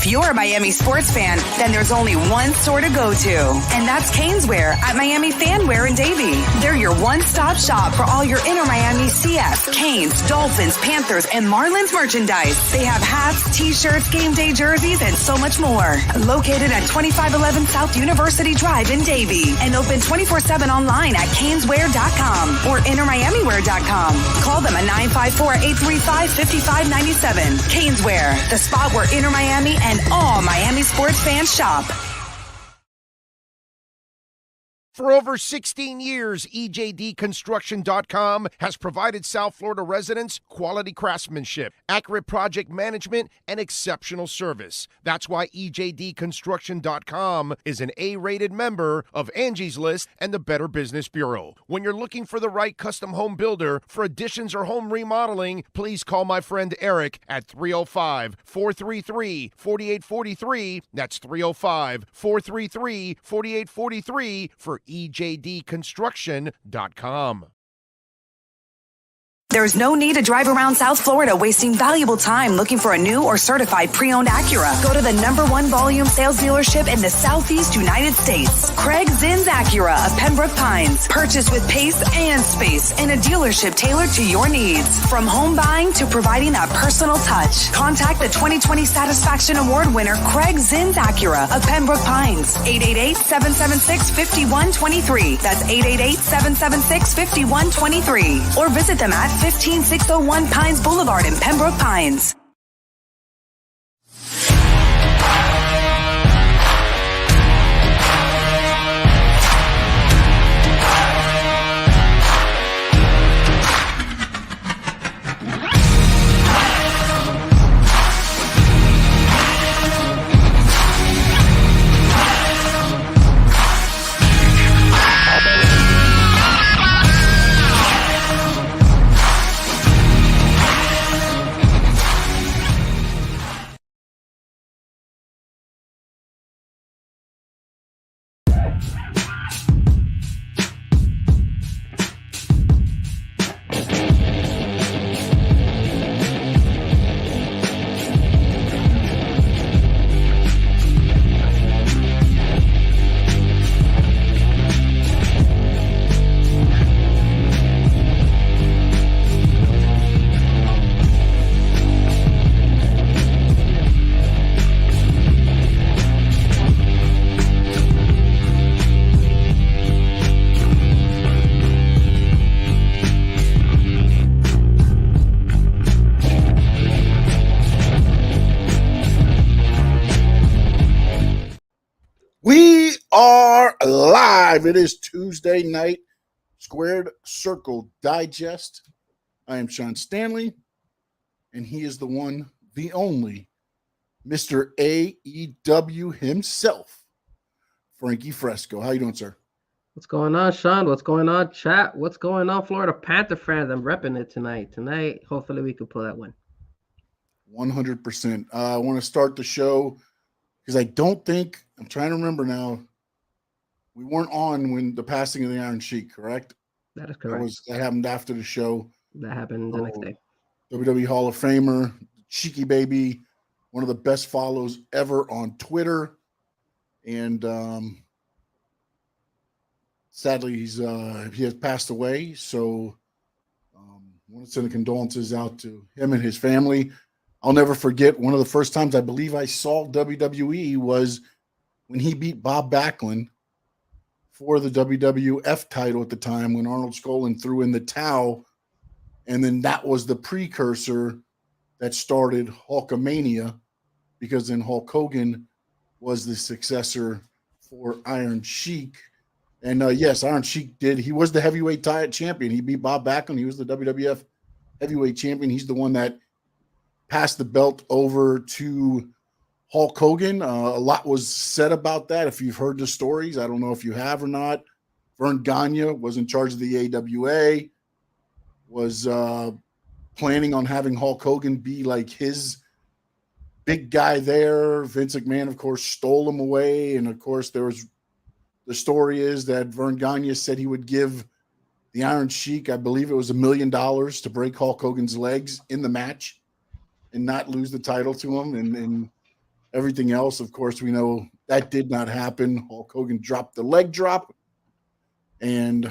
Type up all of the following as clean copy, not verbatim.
If you're a Miami sports fan, then there's only one store to go to, and that's Caneswear at Miami Fanwear in Davie. They're your one-stop shop for all your Inter Miami CF, Canes, Dolphins, Panthers, and Marlins merchandise. They have hats, t-shirts, game day jerseys, and so much more. Located at 2511 South University Drive in Davie, and open 24/7 online at caneswear.com or intermiamiwear.com. Call them at 954-835-5597. Caneswear, the spot where Inter Miami and all Miami sports fans shop. For over 16 years, EJDConstruction.com has provided South Florida residents quality craftsmanship, accurate project management, and exceptional service. That's why EJDConstruction.com is an A-rated member of Angie's List and the Better Business Bureau. When you're looking for the right custom home builder for additions or home remodeling, please call my friend Eric at 305-433-4843. That's 305-433-4843 for EJDConstruction.com. There's no need to drive around South Florida wasting valuable time looking for a new or certified pre-owned Acura. Go to the #1 volume sales dealership in the Southeast United States. Craig Zinn's Acura of Pembroke Pines. Purchase with pace and space in a dealership tailored to your needs. From home buying to providing that personal touch. Contact the 2020 Satisfaction Award winner Craig Zinn's Acura of Pembroke Pines. 888-776-5123. That's 888-776-5123. Or visit them at 15601 Pines Boulevard in Pembroke Pines. We are live. It is Tuesday night, Squared Circle Digest. I am Sean Stanley, and he is the one, the only, Mr. AEW himself, Frankie Frezko. How you doing, sir? What's going on, Sean? What's going on, chat? What's going on, Florida Panther fans? I'm repping it tonight. Tonight, hopefully we can pull that one. 100%. I want to start the show because I don't think, I'm trying to remember now, we weren't on when the passing of the Iron Sheik, correct? That is correct. That happened after the show. That happened the next day. WWE Hall of Famer, Cheeky Baby, one of the best follows ever on Twitter. And sadly, he has passed away. So I want to send condolences out to him and his family. I'll never forget one of the first times I believe I saw WWE was when he beat Bob Backlund for the WWF title at the time when Arnold Skolin threw in the towel. And then that was the precursor that started Hulkamania, because then Hulk Hogan was the successor for Iron Sheik. And yes, Iron Sheik he was the heavyweight champion. He beat Bob Backlund. He was the WWF heavyweight champion. He's the one that passed the belt over to Hulk Hogan. A lot was said about that. If you've heard the stories, I don't know if you have or not. Vern Gagne was in charge of the AWA, was planning on having Hulk Hogan be like his big guy there. Vince McMahon, of course, stole him away. And, of course, the story is that Vern Gagne said he would give the Iron Sheik, I believe it was $1 million to break Hulk Hogan's legs in the match and not lose the title to him. And Everything else, of course, we know that did not happen. Hulk Hogan dropped the leg drop, and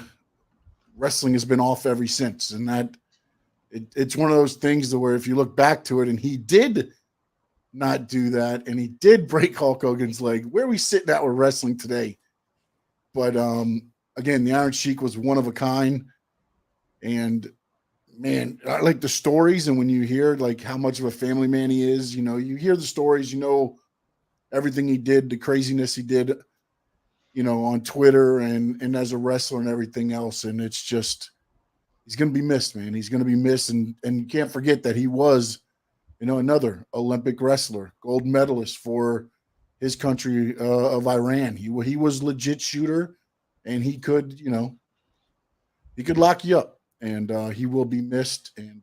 wrestling has been off ever since. And it's one of those things where if you look back to it, and he did not do that, and he did break Hulk Hogan's leg, where are we sitting at with wrestling today? But again, the Iron Sheik was one of a kind. And man, I like the stories. And when you hear like how much of a family man he is, you know, you hear the stories, you know, everything he did, the craziness he did, you know, on Twitter and as a wrestler and everything else. And it's just, he's going to be missed, man. He's going to be missed. And you can't forget that he was, you know, another Olympic wrestler, gold medalist for his country of Iran. He was legit shooter, and he could, you know, he could lock you up, and he will be missed. And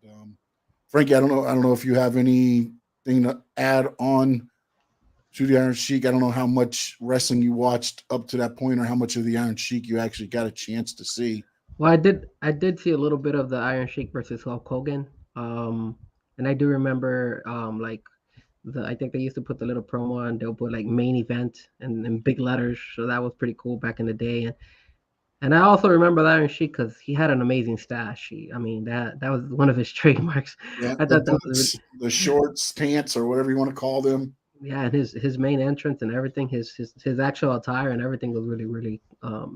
Frankie, I don't know if you have anything to add on to the Iron Sheik. I don't know how much wrestling you watched up to that point, or how much of the Iron Sheik you actually got a chance to see. Well, I did see a little bit of the Iron Sheik versus Hulk Hogan. And I do remember like I think they used to put the little promo and they'll put like main event and big letters. So that was pretty cool back in the day. And I also remember the Iron Sheik because he had an amazing stash. I mean, that was one of his trademarks. Yeah, I the thought that was boots, the shorts, pants, or whatever you want to call them. yeah, and his main entrance and everything, his actual attire and everything was really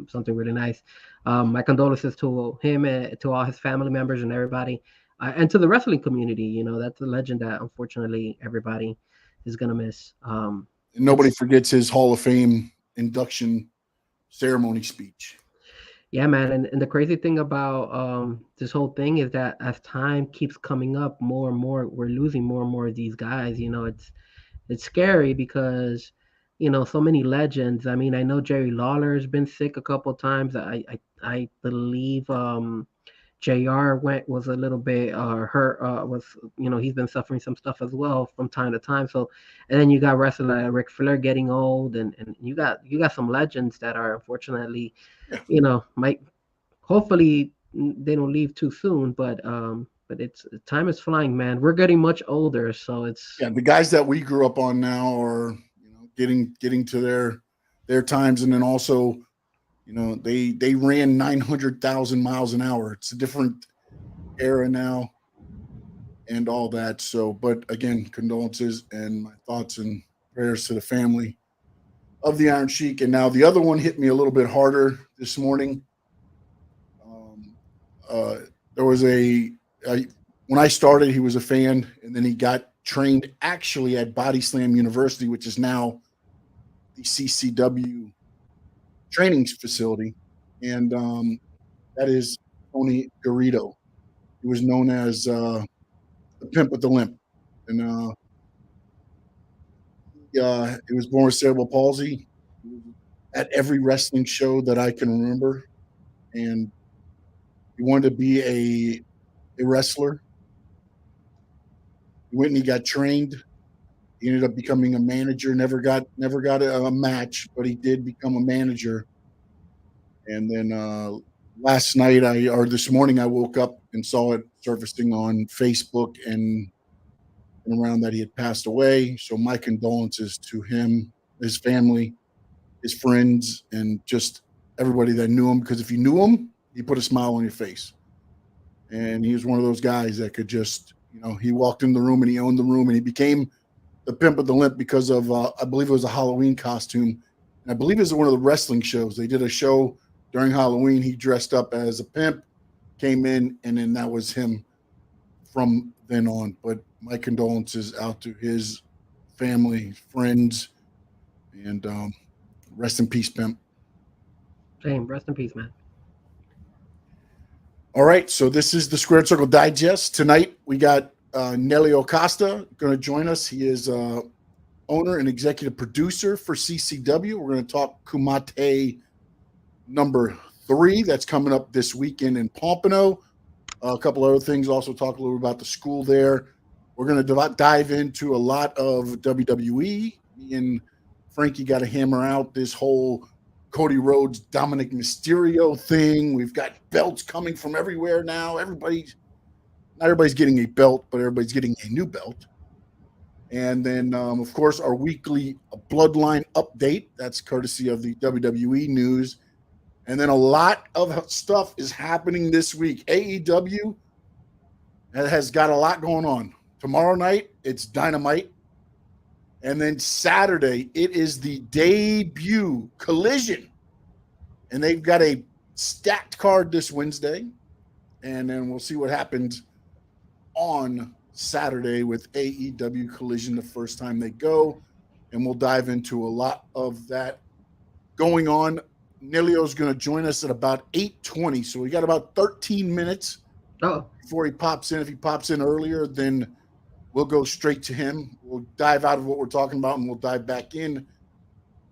something really nice. My condolences to him and to all his family members and everybody, and to the wrestling community. You know, that's a legend that unfortunately everybody is gonna miss. And nobody forgets his Hall of Fame induction ceremony speech. Yeah, man, and the crazy thing about this whole thing is that as time keeps coming up, more and more we're losing more and more of these guys. You know, it's scary because, you know, so many legends. I mean, I know Jerry Lawler's been sick a couple of times. I believe JR was a little bit hurt. Was, you know, he's been suffering some stuff as well from time to time. So, and then you got wrestler like Ric Flair getting old, and you got some legends that are unfortunately, you know, might hopefully they don't leave too soon, but it's time is flying, man. We're getting much older, so it's The guys that we grew up on now are, you know, getting to their times, and then also, you know, they ran 900,000 miles an hour. It's a different era now, and all that. So, but again, condolences and my thoughts and prayers to the family of the Iron Sheik. And now the other one hit me a little bit harder this morning. There was when I started, he was a fan, and then he got trained actually at Body Slam University, which is now the CCW training facility, and that is Tony Garrido. He was known as the Pimp with the Limp, and he was born with cerebral palsy. He was at every wrestling show that I can remember, and he wanted to be a wrestler. He went and he got trained. He ended up becoming a manager. Never got a match, but he did become a manager. And then last night or this morning, I woke up and saw it surfacing on Facebook and around that he had passed away. So my condolences to him, his family, his friends, and just everybody that knew him. Because if you knew him, he put a smile on your face. And he was one of those guys that could just, you know, he walked in the room and he owned the room, and he became the Pimp with the Limp because of, I believe it was a Halloween costume. And I believe it was one of the wrestling shows. They did a show during Halloween. He dressed up as a pimp, came in, and then that was him from then on. But my condolences out to his family, friends, and rest in peace, Pimp. same. Rest in peace, man. All right, so this is the Squared Circle Digest. Tonight we got Nelly Acosta going to join us. He is owner and executive producer for CCW. We're going to talk Kumite number 3 that's coming up this weekend in Pompano. A couple other things. Also talk a little about the school there. We're going to dive into a lot of WWE. Me and Frankie got to hammer out this whole Cody Rhodes, Dominic Mysterio thing. We've got belts coming from everywhere now. Not everybody's getting a belt, but everybody's getting a new belt. And then, of course, our weekly Bloodline update. That's courtesy of the WWE News. And then a lot of stuff is happening this week. AEW has got a lot going on. Tomorrow night, it's Dynamite. And then Saturday, it is the debut Collision. And they've got a stacked card this Wednesday. And then we'll see what happens on Saturday with AEW Collision the first time they go. And we'll dive into a lot of that going on. Nilio's going to join us at about 8:20. So we got about 13 minutes before he pops in. If he pops in earlier, then we'll go straight to him. We'll dive out of what we're talking about and we'll dive back in.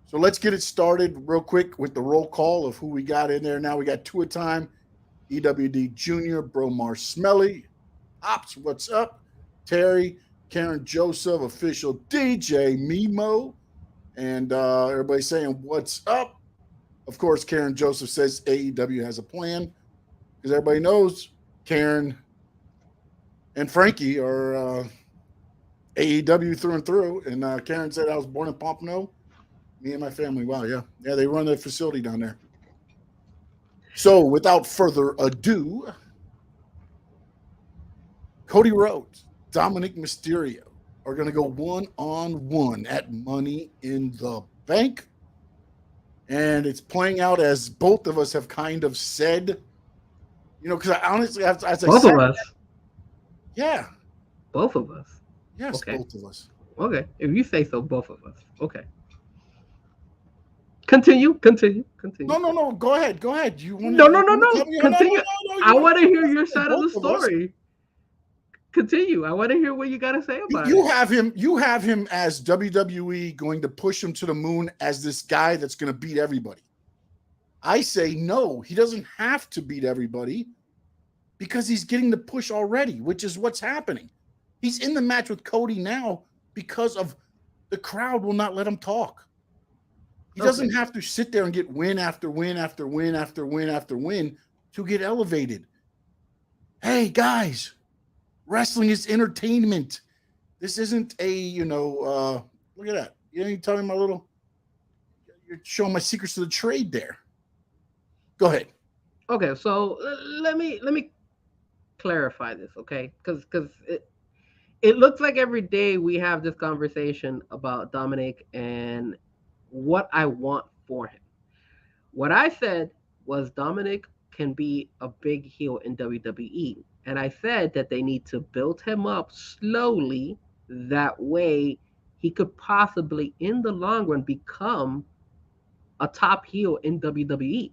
So let's get it started real quick with the roll call of who we got in there. Now we got two at a time. EWD Jr., Bromar Smelly, Ops, what's up? Terry, Karen Joseph, official DJ Mimo, and everybody saying what's up. Of course, Karen Joseph says AEW has a plan because everybody knows Karen and Frankie are AEW through and through. And Karen said I was born in Pompano. Me and my family. Wow, yeah. Yeah, they run the facility down there. So without further ado, Cody Rhodes, Dominic Mysterio are going to go one-on-one at Money in the Bank. And it's playing out as both of us have kind of said, you know, because I honestly, as I both said, of us. Yeah. Both of us. Yes, okay. Both of us. Okay. If you say so, both of us. Okay. Continue. No. Go ahead. You want no. Continue. I want to hear your side of the story. Continue. I want to hear what you got to say about it. You have him as WWE going to push him to the moon as this guy that's going to beat everybody. I say no, he doesn't have to beat everybody because he's getting the push already, which is what's happening. He's in the match with Cody now because of the crowd will not let him talk. He doesn't have to sit there and get win after win after win after win after win to get elevated. Hey, guys, wrestling is entertainment. This isn't a, look at that. You ain't telling me you're showing my secrets to the trade there. Go ahead. Okay, so let me clarify this, okay? Because it looks like every day we have this conversation about Dominic and what I want for him. What I said was Dominic can be a big heel in WWE. And I said that they need to build him up slowly. That way he could possibly, in the long run, become a top heel in WWE.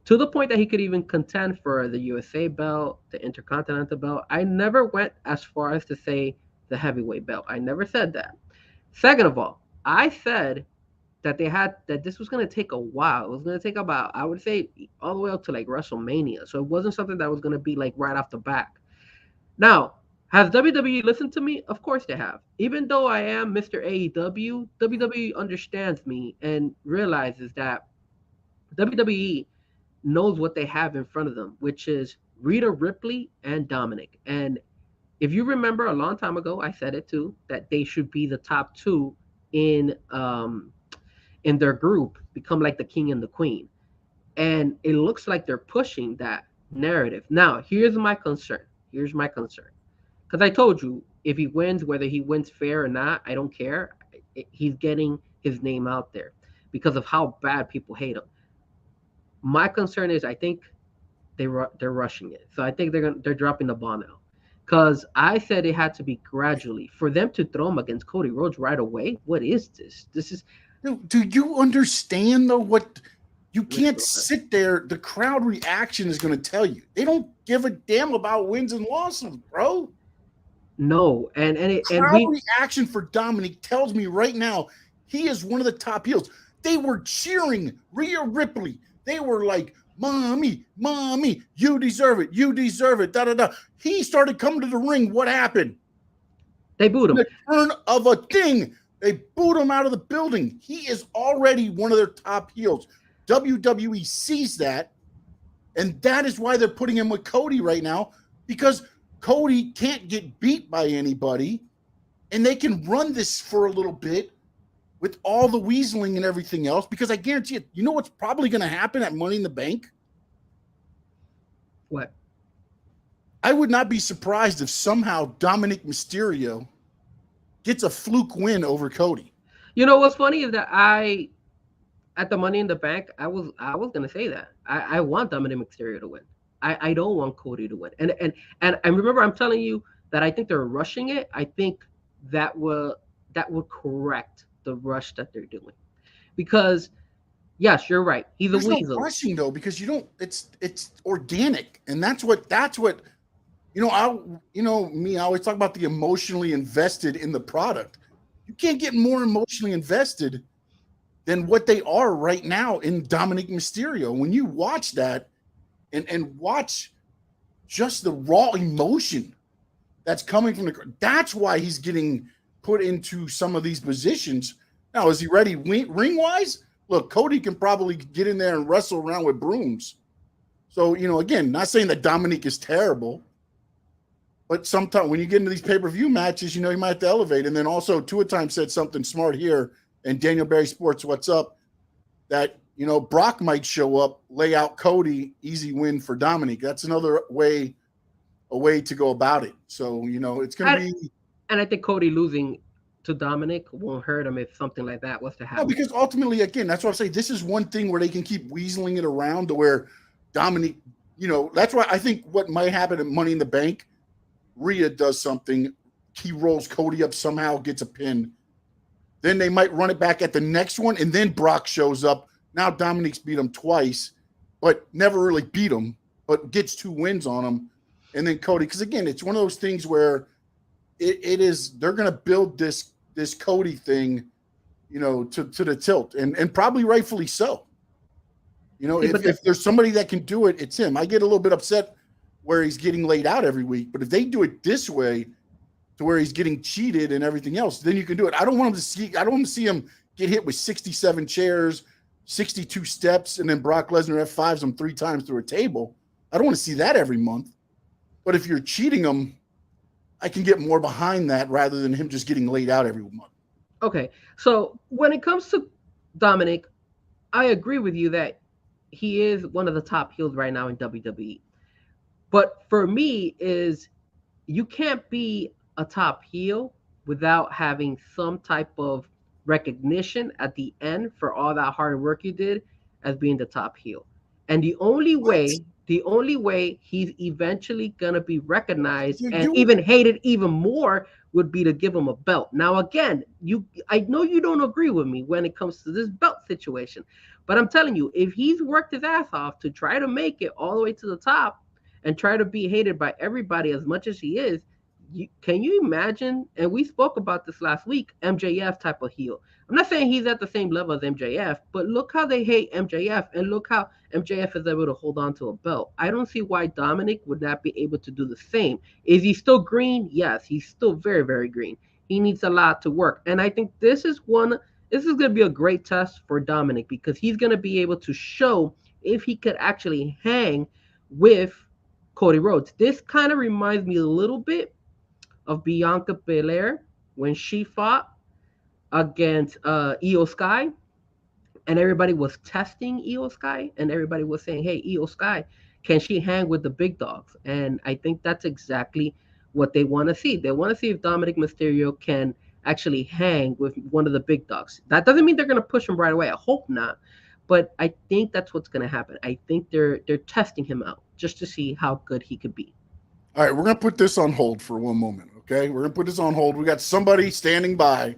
To the point that he could even contend for the USA belt, the Intercontinental belt. I never went as far as to say the heavyweight belt. I never said that. Second of all, I said that this was going to take a while. It was going to take about, I would say, all the way up to like WrestleMania. So it wasn't something that was going to be like right off the back. Now, has WWE listened to me? Of course they have. Even though I am Mr. AEW, WWE understands me and realizes that WWE knows what they have in front of them, which is Rhea Ripley and Dominic. And if you remember a long time ago, I said it too, that they should be the top two in their group, become like the king and the queen. And it looks like they're pushing that narrative. Now, here's my concern. Because I told you, if he wins, whether he wins fair or not, I don't care. He's getting his name out there because of how bad people hate him. My concern is I think they're rushing it. So I think they're dropping the ball now. Because I said it had to be gradually. For them to throw him against Cody Rhodes right away, what is this? This is... Do you understand, though, what... You can't sit there. The crowd reaction is going to tell you. They don't give a damn about wins and losses, bro. No. And reaction for Dominic tells me right now he is one of the top heels. They were cheering Rhea Ripley. They were like, mommy, you deserve it. Da-da-da. He started coming to the ring. What happened? They booed him. The turn of a thing. They booed him out of the building. He is already one of their top heels. WWE sees that, and that is why they're putting him with Cody right now, because Cody can't get beat by anybody, and they can run this for a little bit with all the weaseling and everything else, because I guarantee it, you know what's probably going to happen at Money in the Bank? What? I would not be surprised if somehow Dominic Mysterio gets a fluke win over Cody. You know what's funny is that at the Money in the Bank, I was gonna say that I want Dominic Mysterio to win. I don't want Cody to win. And remember, I'm telling you that I think they're rushing it. I think that will correct the rush that they're doing, because yes, you're right. He's There's a weasel. No rushing though, because you don't. It's organic, and that's what. I always talk about the emotionally invested in the product. You can't get more emotionally invested than what they are right now in Dominic Mysterio. When you watch that and watch just the raw emotion that's coming from that's why he's getting put into some of these positions. Now, is he ready ring-wise? Look, Cody can probably get in there and wrestle around with brooms. So, again, not saying that Dominic is terrible, but sometimes when you get into these pay-per-view matches, you might have to elevate. And then also, Tua Time said something smart here, and Daniel Barry Sports, what's up, that, Brock might show up, lay out Cody, easy win for Dominic. That's another way to go about it. So, it's going to be. And I think Cody losing to Dominic won't hurt him if something like that was to happen. No, because ultimately, again, that's what I'm saying. This is one thing where they can keep weaseling it around to where Dominic, that's why I think what might happen at Money in the Bank, Rhea does something, he rolls Cody up somehow, gets a pin. Then they might run it back at the next one, and then Brock shows up. Now Dominic's beat him twice, but never really beat him, but gets 2 wins on him. And then Cody, because again, it's one of those things where they're going to build this Cody thing, to the tilt, and probably rightfully so. If there's somebody that can do it, it's him. I get a little bit upset where he's getting laid out every week, but if they do it this way, to where he's getting cheated and everything else, then you can do it. I don't want to see him get hit with 67 chairs, 62 steps, and then Brock Lesnar F5s him 3 times through a table. I don't want to see that every month. But if you're cheating him, I can get more behind that rather than him just getting laid out every month. Okay, so when it comes to Dominic, I agree with you that he is one of the top heels right now in WWE. But for me, is you can't be a top heel without having some type of recognition at the end for all that hard work you did as being the top heel. And the only way he's eventually going to be recognized and even hated even more would be to give him a belt. Now, again, I know you don't agree with me when it comes to this belt situation, but I'm telling you, if he's worked his ass off to try to make it all the way to the top and try to be hated by everybody as much as he is, can you imagine, and we spoke about this last week, MJF type of heel. I'm not saying he's at the same level as MJF, but look how they hate MJF, and look how MJF is able to hold on to a belt. I don't see why Dominic would not be able to do the same. Is he still green? Yes, he's still very, very green. He needs a lot to work. And I think this is going to be a great test for Dominic, because he's going to be able to show if he could actually hang with Cody Rhodes. This kind of reminds me a little bit of Bianca Belair when she fought against Io Sky, and everybody was testing Io Sky, and everybody was saying, hey, Io Sky, can she hang with the big dogs? And I think that's exactly what they want to see. They want to see if Dominic Mysterio can actually hang with one of the big dogs. That doesn't mean they're going to push him right away. I hope not. But I think that's what's going to happen. I think they're testing him out just to see how good he could be. All right, we're going to put this on hold for one moment, okay? We're going to put this on hold. We got somebody standing by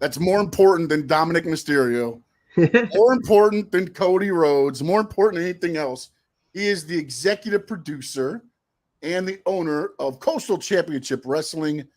that's more important than Dominic Mysterio, more important than Cody Rhodes, more important than anything else. He is the executive producer and the owner of Coastal Championship Wrestling,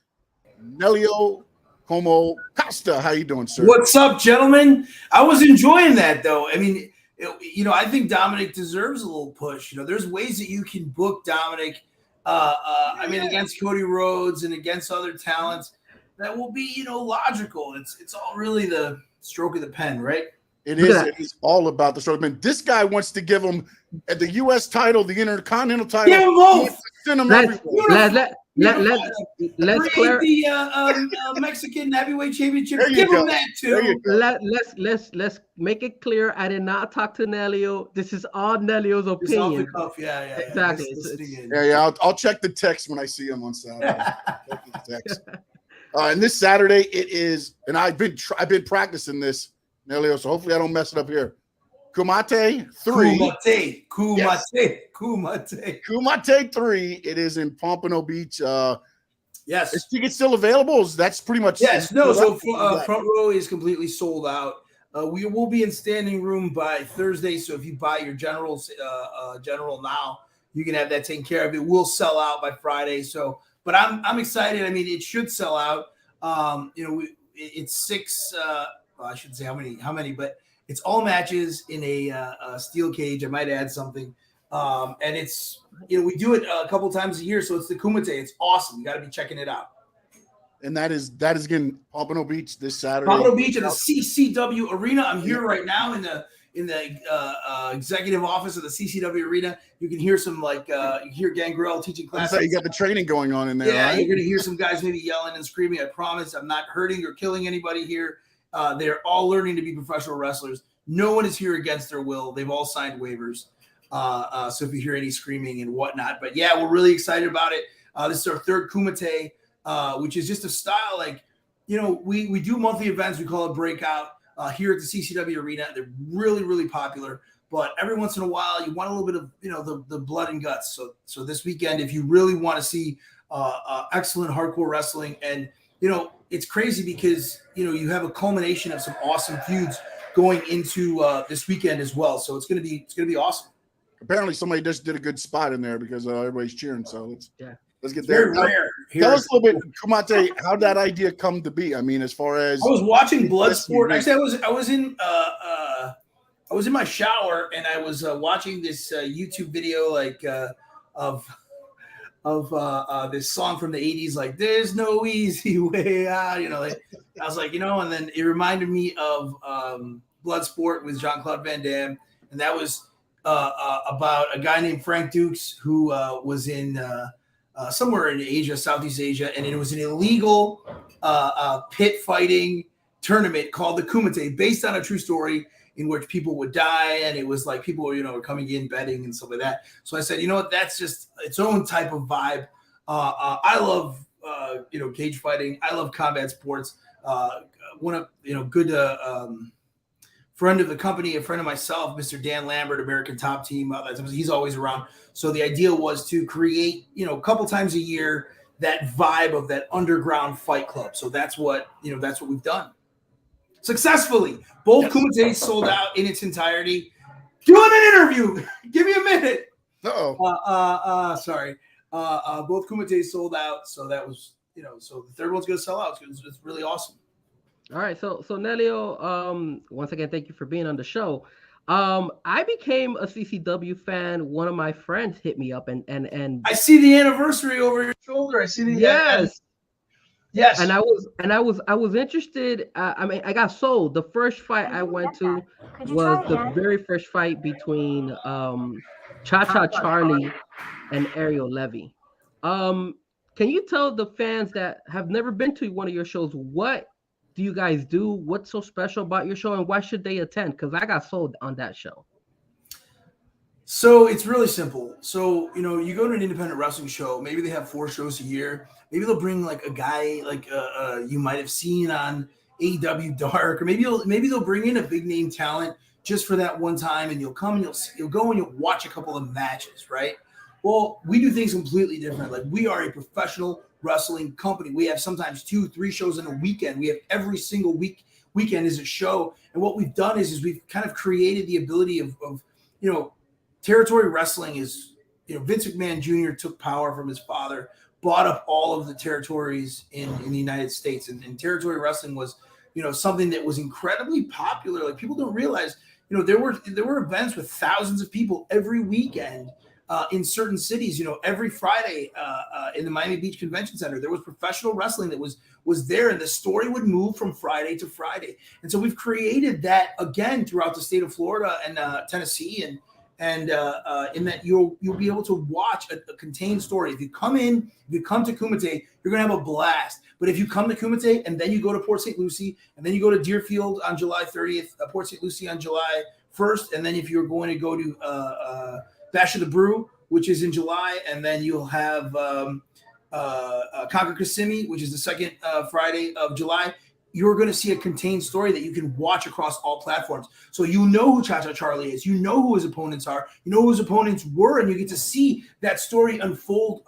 Nelio Como Costa. How you doing, sir? What's up, gentlemen? I was enjoying that, though. I mean, I think Dominic deserves a little push. There's ways that you can book Dominic against Cody Rhodes and against other talents that will be, logical. It's all really the stroke of the pen, right? It is. It is all about the stroke of the pen. This guy wants to give him the U.S. title, the Intercontinental title. Give him both. Send him let's create the Mexican heavyweight championship. There you Give go. them that There you too. go. let's make it clear. I did not talk to Nelio. This is all Nelio's Just off the opinion. cuff. Yeah. Exactly. Just listening in. Yeah. I'll check the text when I see him on Saturday. Check the text. And this Saturday it is, and I've been practicing this, Nelio. So hopefully I don't mess it up here. Kumate 3. Kumate 3. It is in Pompano Beach. Yes. Is tickets still available? That's pretty much. Yes. No. So front row is completely sold out. We will be in standing room by Thursday. So if you buy your general now, you can have that taken care of. It will sell out by Friday. So, but I'm excited. I mean, it should sell out. It's 6. I shouldn't say how many, but it's all matches in a steel cage. I might add something. And it's, we do it a couple times a year. So it's the Kumite. It's awesome. You got to be checking it out. And that is again Pompano Beach this Saturday. Pompano Beach at the CCW Arena. I'm here right now in the executive office of the CCW Arena. You can hear some you hear Gangrel teaching classes. You got the training going on in there. Yeah, right? You're going to hear some guys maybe yelling and screaming. I promise, I'm not hurting or killing anybody here. They're all learning to be professional wrestlers. No one is here against their will. They've all signed waivers. So if you hear any screaming and whatnot, but yeah, we're really excited about it. This is our third Kumite. Which is just a style we do monthly events. We call it Breakout here at the CCW Arena. They're really, really popular. But every once in a while, you want a little bit of the blood and guts. So this weekend, if you really want to see excellent hardcore wrestling, and it's crazy because you have a culmination of some awesome feuds going into this weekend as well. So it's gonna be awesome. Apparently, somebody just did a good spot in there because everybody's cheering. So let's get Very there. rare. Tell us a little bit, Kumate, how'd that idea come to be? I mean, as far as I was watching Bloodsport. Actually, I was in my shower and I was watching this YouTube video of this song from the 80s, like "There's No Easy Way Out." I was like, and then it reminded me of Bloodsport with Jean-Claude Van Damme, and that was about a guy named Frank Dukes who was in. Somewhere in Asia, Southeast Asia, and it was an illegal pit fighting tournament called the Kumite, based on a true story in which people would die, and it was like people were coming in betting and stuff like that. So I said, that's just its own type of vibe. I love cage fighting. I love combat sports. One of good friend of the company, a friend of myself, Mr. Dan Lambert, American Top Team. He's always around. So the idea was to create, a couple times a year, that vibe of that underground fight club. So that's what we've done successfully. Both Kumites sold out in its entirety. Doing an interview. Give me a minute. Sorry. Both Kumites sold out. So that was, so the third one's going to sell out. It's really awesome. All right, so Nelio, once again, thank you for being on the show. I became a CCW fan. One of my friends hit me up, and I see the anniversary over your shoulder. I see the yes. And I was interested. I got sold. The first fight I went to was the very first fight between Cha-Cha Charlie and Ariel Levy. Can you tell the fans that have never been to one of your shows, what do you guys do? What's so special about your show, and why should they attend? Because I got sold on that show. So it's really simple. So, you go to an independent wrestling show, maybe they have 4 shows a year. Maybe they'll bring like a guy like you might have seen on AEW Dark, or maybe they'll bring in a big name talent just for that one time, and you'll come and you'll go and you'll watch a couple of matches, right? Well, we do things completely different. Like, we are a professional wrestling company. We have sometimes 2-3 shows in a weekend. We have every single weekend is a show. And what we've done is we've kind of created the ability of territory wrestling is, Vince McMahon Jr. took power from his father, bought up all of the territories in the United States. And territory wrestling was, something that was incredibly popular. Like, people don't realize, there were events with thousands of people every weekend in certain cities. Every Friday in the Miami Beach Convention Center, there was professional wrestling that was there, and the story would move from Friday to Friday. And so we've created that again throughout the state of Florida and Tennessee And in that you'll be able to watch a contained story. If you come to Kumite, you're gonna have a blast. But if you come to Kumite and then you go to Port St. Lucie and then you go to Deerfield on July 30th, Port St. Lucie on July 1st, and then if you're going to go to Bash of the Brew, which is in July, and then you'll have Concord Kissimmee, which is the second Friday of July, you're going to see a contained story that you can watch across all platforms. So you know who Cha-Cha Charlie is. You know who his opponents are. You know who his opponents were, and you get to see that story unfold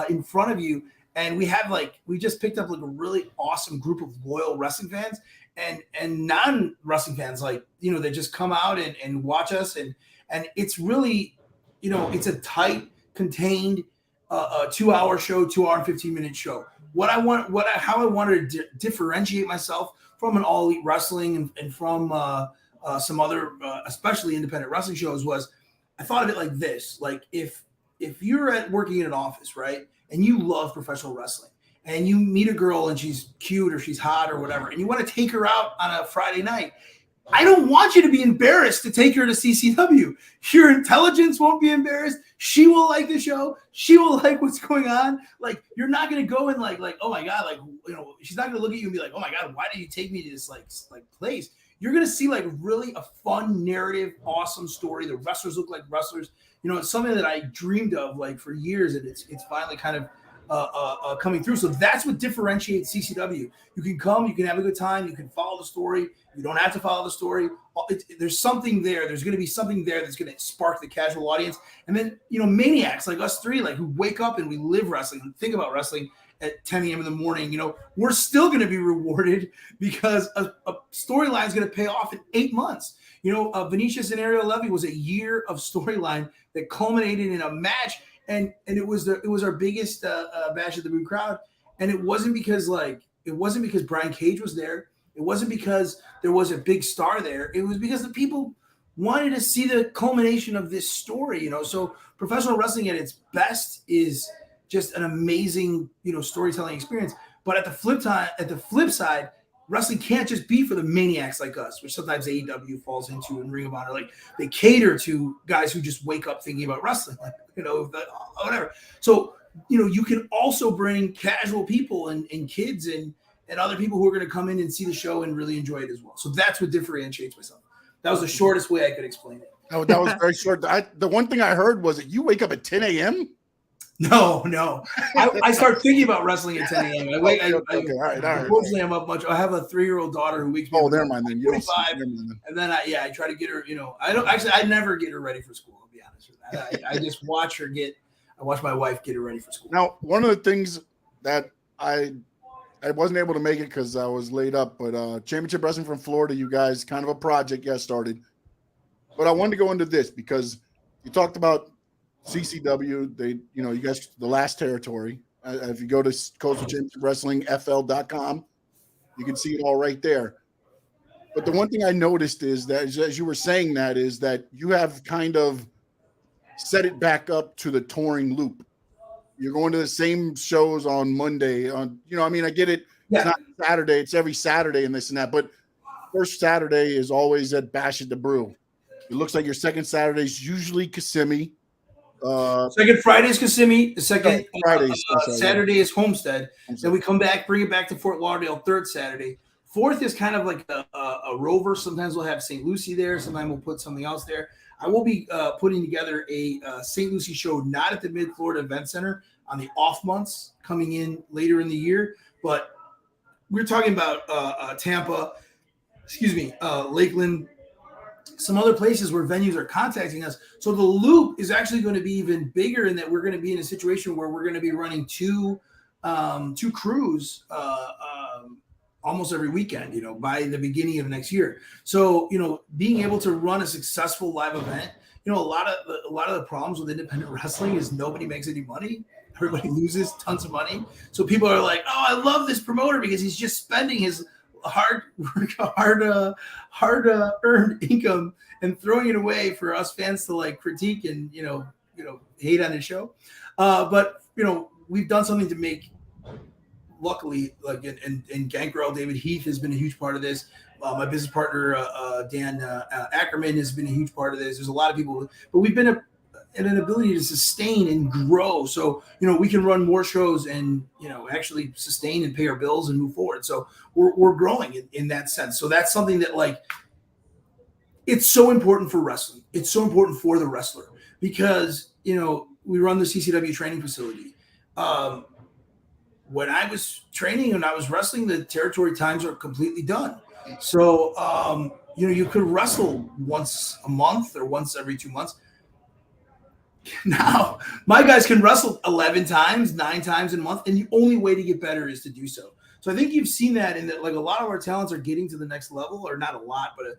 in front of you. And we just picked up like a really awesome group of loyal wrestling fans and non-wrestling fans, like, you know, that just come out and watch us. And it's really, you know, it's a tight, contained, a 2-hour show, 2-hour and 15-minute show. How I wanted to differentiate myself from an All Elite Wrestling and from some other, especially independent wrestling shows, was I thought of it like this: like if you're working in an office, right, and you love professional wrestling, and you meet a girl and she's cute or she's hot or whatever, and you want to take her out on a Friday night, I don't want you to be embarrassed to take her to CCW. Your intelligence won't be embarrassed. She will like the show. She will like what's going on. Like, you're not going to go in like, oh my God, like, you know, she's not going to look at you and be like, oh my God, why did you take me to this like place? You're going to see like really a fun narrative, awesome story. The wrestlers look like wrestlers. You know, it's something that I dreamed of like for years, and it's finally kind of coming through. So that's what differentiates CCW. You can come, you can have a good time, you can follow the story. You don't have to follow the story. There's something there. There's going to be something there that's going to spark the casual audience. And then, you know, maniacs like us three, like who wake up and we live wrestling and think about wrestling at 10 a.m. in the morning, you know, we're still going to be rewarded because a storyline is going to pay off in 8 months. You know, Venetius and Ariel Levy was a year of storyline that culminated in a match. And it was our biggest Bash of the Brew crowd. And it wasn't because Brian Cage was there. It wasn't because there was a big star there. It was because the people wanted to see the culmination of this story, you know. So professional wrestling at its best is just an amazing, you know, storytelling experience. But at the flip side, wrestling can't just be for the maniacs like us, which sometimes AEW falls into and Ring of Honor. Like, they cater to guys who just wake up thinking about wrestling, like, you know, whatever. So, you know, you can also bring casual people and kids and other people who are going to come in and see the show and really enjoy it as well. So that's what differentiates myself. That was the shortest way I could explain it. Oh, that was very short. The one thing I heard was that you wake up at 10 a.m.? No. I start thinking about wrestling at 10 a.m. Okay. All right. Unfortunately, I'm up much. I have a 3-year-old daughter who wakes me up. Oh, never mind then. You don't 45, and then I try to get her, you know, I never get her ready for school, I'll be honest with that. I just watch my wife get her ready for school. Now, one of the things that I wasn't able to make it because I was laid up, but Championship Wrestling from Florida, you guys, kind of a project started. But I wanted to go into this because you talked about CCW, you guys, the last territory. If you go to Coastal Championship Wrestling FL.com, you can see it all right there. But the one thing I noticed is that, as you were saying that, is that you have kind of set it back up to the touring loop. You're going to the same shows on Monday. I get it. Yeah. It's not Saturday. It's every Saturday and this and that. But first Saturday is always at Bash at the Brew. It looks like your second Saturday is usually Kissimmee. Second Friday is Kissimmee. The second Saturday is Homestead. Then we come back, bring it back to Fort Lauderdale. Third Saturday. Fourth is kind of like a rover. Sometimes we'll have St. Lucie there. Sometimes we'll put something else there. I will be putting together a St. Lucie show, not at the Mid-Florida Event Center, on the off months coming in later in the year. But we're talking about Tampa, Lakeland, some other places where venues are contacting us. So the loop is actually going to be even bigger in that we're going to be in a situation where we're going to be running two crews almost every weekend, by the beginning of next year. So, being able to run a successful live event, a lot of the problems with independent wrestling is nobody makes any money. Everybody loses tons of money. So people are like, oh, I love this promoter because he's just spending his hard earned income and throwing it away for us fans to like critique and, hate on his show. But we've done something to make luckily, like in Gangrel, David Heath has been a huge part of this. My business partner, Dan Ackerman, has been a huge part of this. There's a lot of people, but we've been in an ability to sustain and grow. So, we can run more shows and, actually sustain and pay our bills and move forward. So we're growing in that sense. So that's something that, like, it's so important for wrestling. It's so important for the wrestler because, we run the CCW training facility. When I was training and I was wrestling, the territory times are completely done. So, you could wrestle once a month or once every 2 months. Now, my guys can wrestle 11 times, 9 times in a month, and the only way to get better is to do so. So I think you've seen that in that, like, a lot of our talents are getting to the next level, or not a lot, but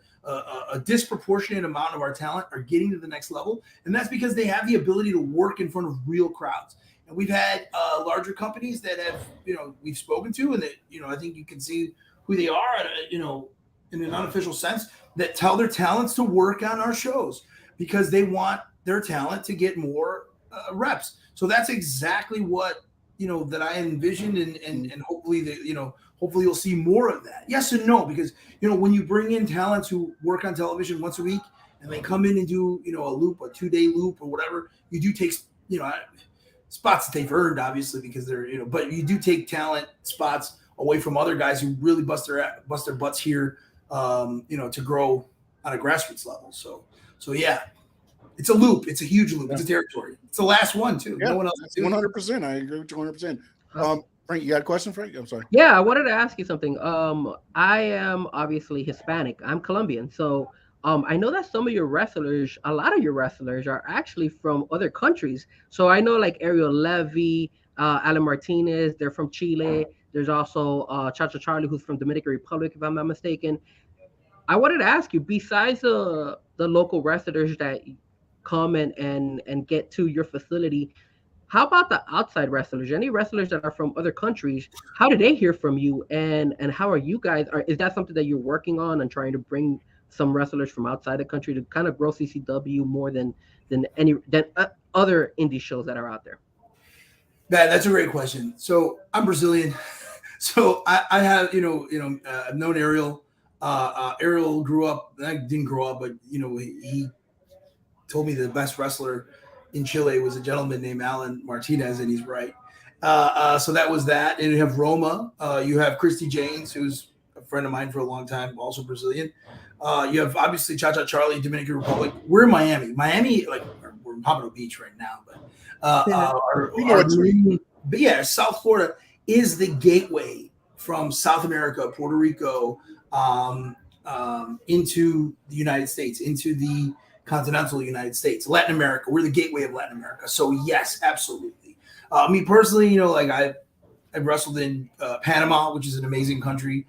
a disproportionate amount of our talent are getting to the next level. And that's because they have the ability to work in front of real crowds. And we've had larger companies that have, we've spoken to, and that, I think you can see who they are, in an unofficial sense, that tell their talents to work on our shows because they want their talent to get more reps. So that's exactly what, that I envisioned, and hopefully hopefully you'll see more of that. Yes and no, because, when you bring in talents who work on television once a week and they come in and do, a loop, a 2-day loop or whatever, you do take, spots that they've earned, obviously, because they're, but you do take talent spots away from other guys who really bust their butts here, to grow on a grassroots level. So yeah. It's a loop. It's a huge loop. It's a territory. It's the last one too. Yeah, no one else. 100%. I agree with you 100%. Frank, you got a question, Frank? I'm sorry. Yeah, I wanted to ask you something. I am obviously Hispanic. I'm Colombian. So I know that some of your wrestlers, a lot of your wrestlers are actually from other countries. So I know like Ariel Levy, Alan Martinez, they're from Chile. There's also Chacha Charlie, who's from Dominican Republic, if I'm not mistaken. I wanted to ask you, besides the local wrestlers that come and get to your facility, how about the outside wrestlers? Any wrestlers that are from other countries, how do they hear from you, and how are you guys, is that something that you're working on and trying to bring some wrestlers from outside the country to kind of grow CCW more than other indie shows that are out there? That's a great question. So I'm Brazilian. So I have, I've known Ariel. Ariel grew up, I didn't grow up, but he told me the best wrestler in Chile was a gentleman named Alan Martinez, and he's right. So that was that. And you have Roma. You have Christy Janes, who's a friend of mine for a long time, also Brazilian. You have obviously Cha-Cha Charlie, Dominican Republic. We're in Miami. Like we're in Pompano Beach right now, but South Florida is the gateway from South America, Puerto Rico, into the United States, into the continental United States, Latin America. We're the gateway of Latin America. So yes, absolutely. Me personally, I've wrestled in Panama, which is an amazing country,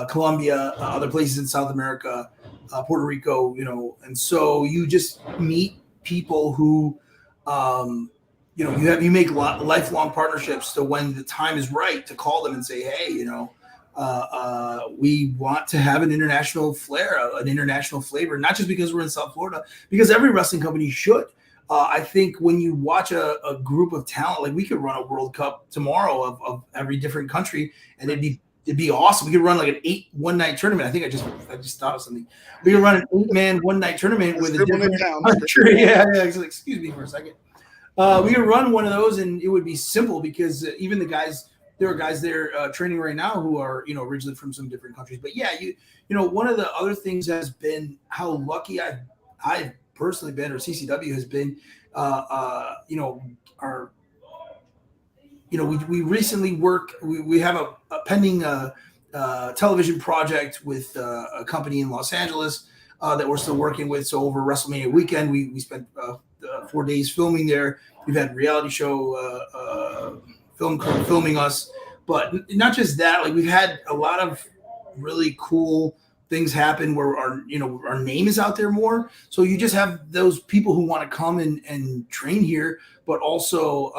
Colombia, other places in South America, Puerto Rico, and so you just meet people who, you make lifelong partnerships. So when the time is right to call them and say, hey, we want to have an international flair, an international flavor, not just because we're in South Florida, because every wrestling company should. I think when you watch a group of talent, like we could run a World Cup tomorrow of every different country, and it'd be awesome. We could run like an 8 one-night tournament. I think I just thought of something. We could run an 8-man one-night tournament with a different country. Yeah. Excuse me for a second. We could run one of those, and it would be simple because even the guys. There are guys there training right now who are, originally from some different countries. But yeah, one of the other things has been how lucky I've personally been, or CCW has been, we recently we have a pending television project with a company in Los Angeles that we're still working with. So over WrestleMania weekend, we spent 4 days filming there. We've had reality show filming us, but not just that. Like we've had a lot of really cool things happen where our name is out there more. So you just have those people who want to come and train here, but also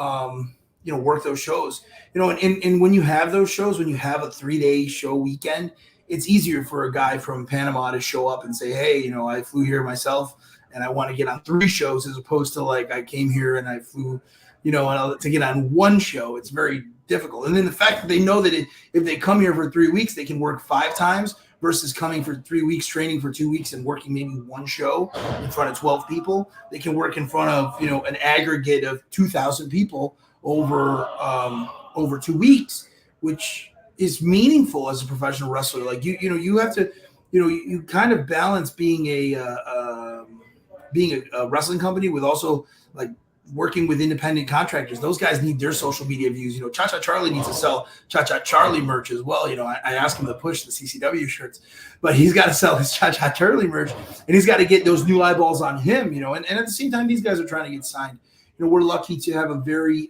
work those shows. And when you have those shows, when you have a 3-day show weekend, it's easier for a guy from Panama to show up and say, hey, I flew here myself and I want to get on 3 shows, as opposed to like I came here and I flew to get on one show, it's very difficult. And then the fact that they know that if they come here for 3 weeks, they can work 5 times versus coming for 3 weeks, training for 2 weeks, and working maybe one show in front of 12 people. They can work in front of an aggregate of 2,000 people over 2 weeks, which is meaningful as a professional wrestler. Like you have to, you kind of balance being a wrestling company with also like working with independent contractors. Those guys need their social media views. Cha-Cha Charlie needs to sell Cha-Cha Charlie merch as well. I asked him to push the CCW shirts, but he's got to sell his Cha-Cha Charlie merch, and he's got to get those new eyeballs on him, and at the same time, these guys are trying to get signed. We're lucky to have a very,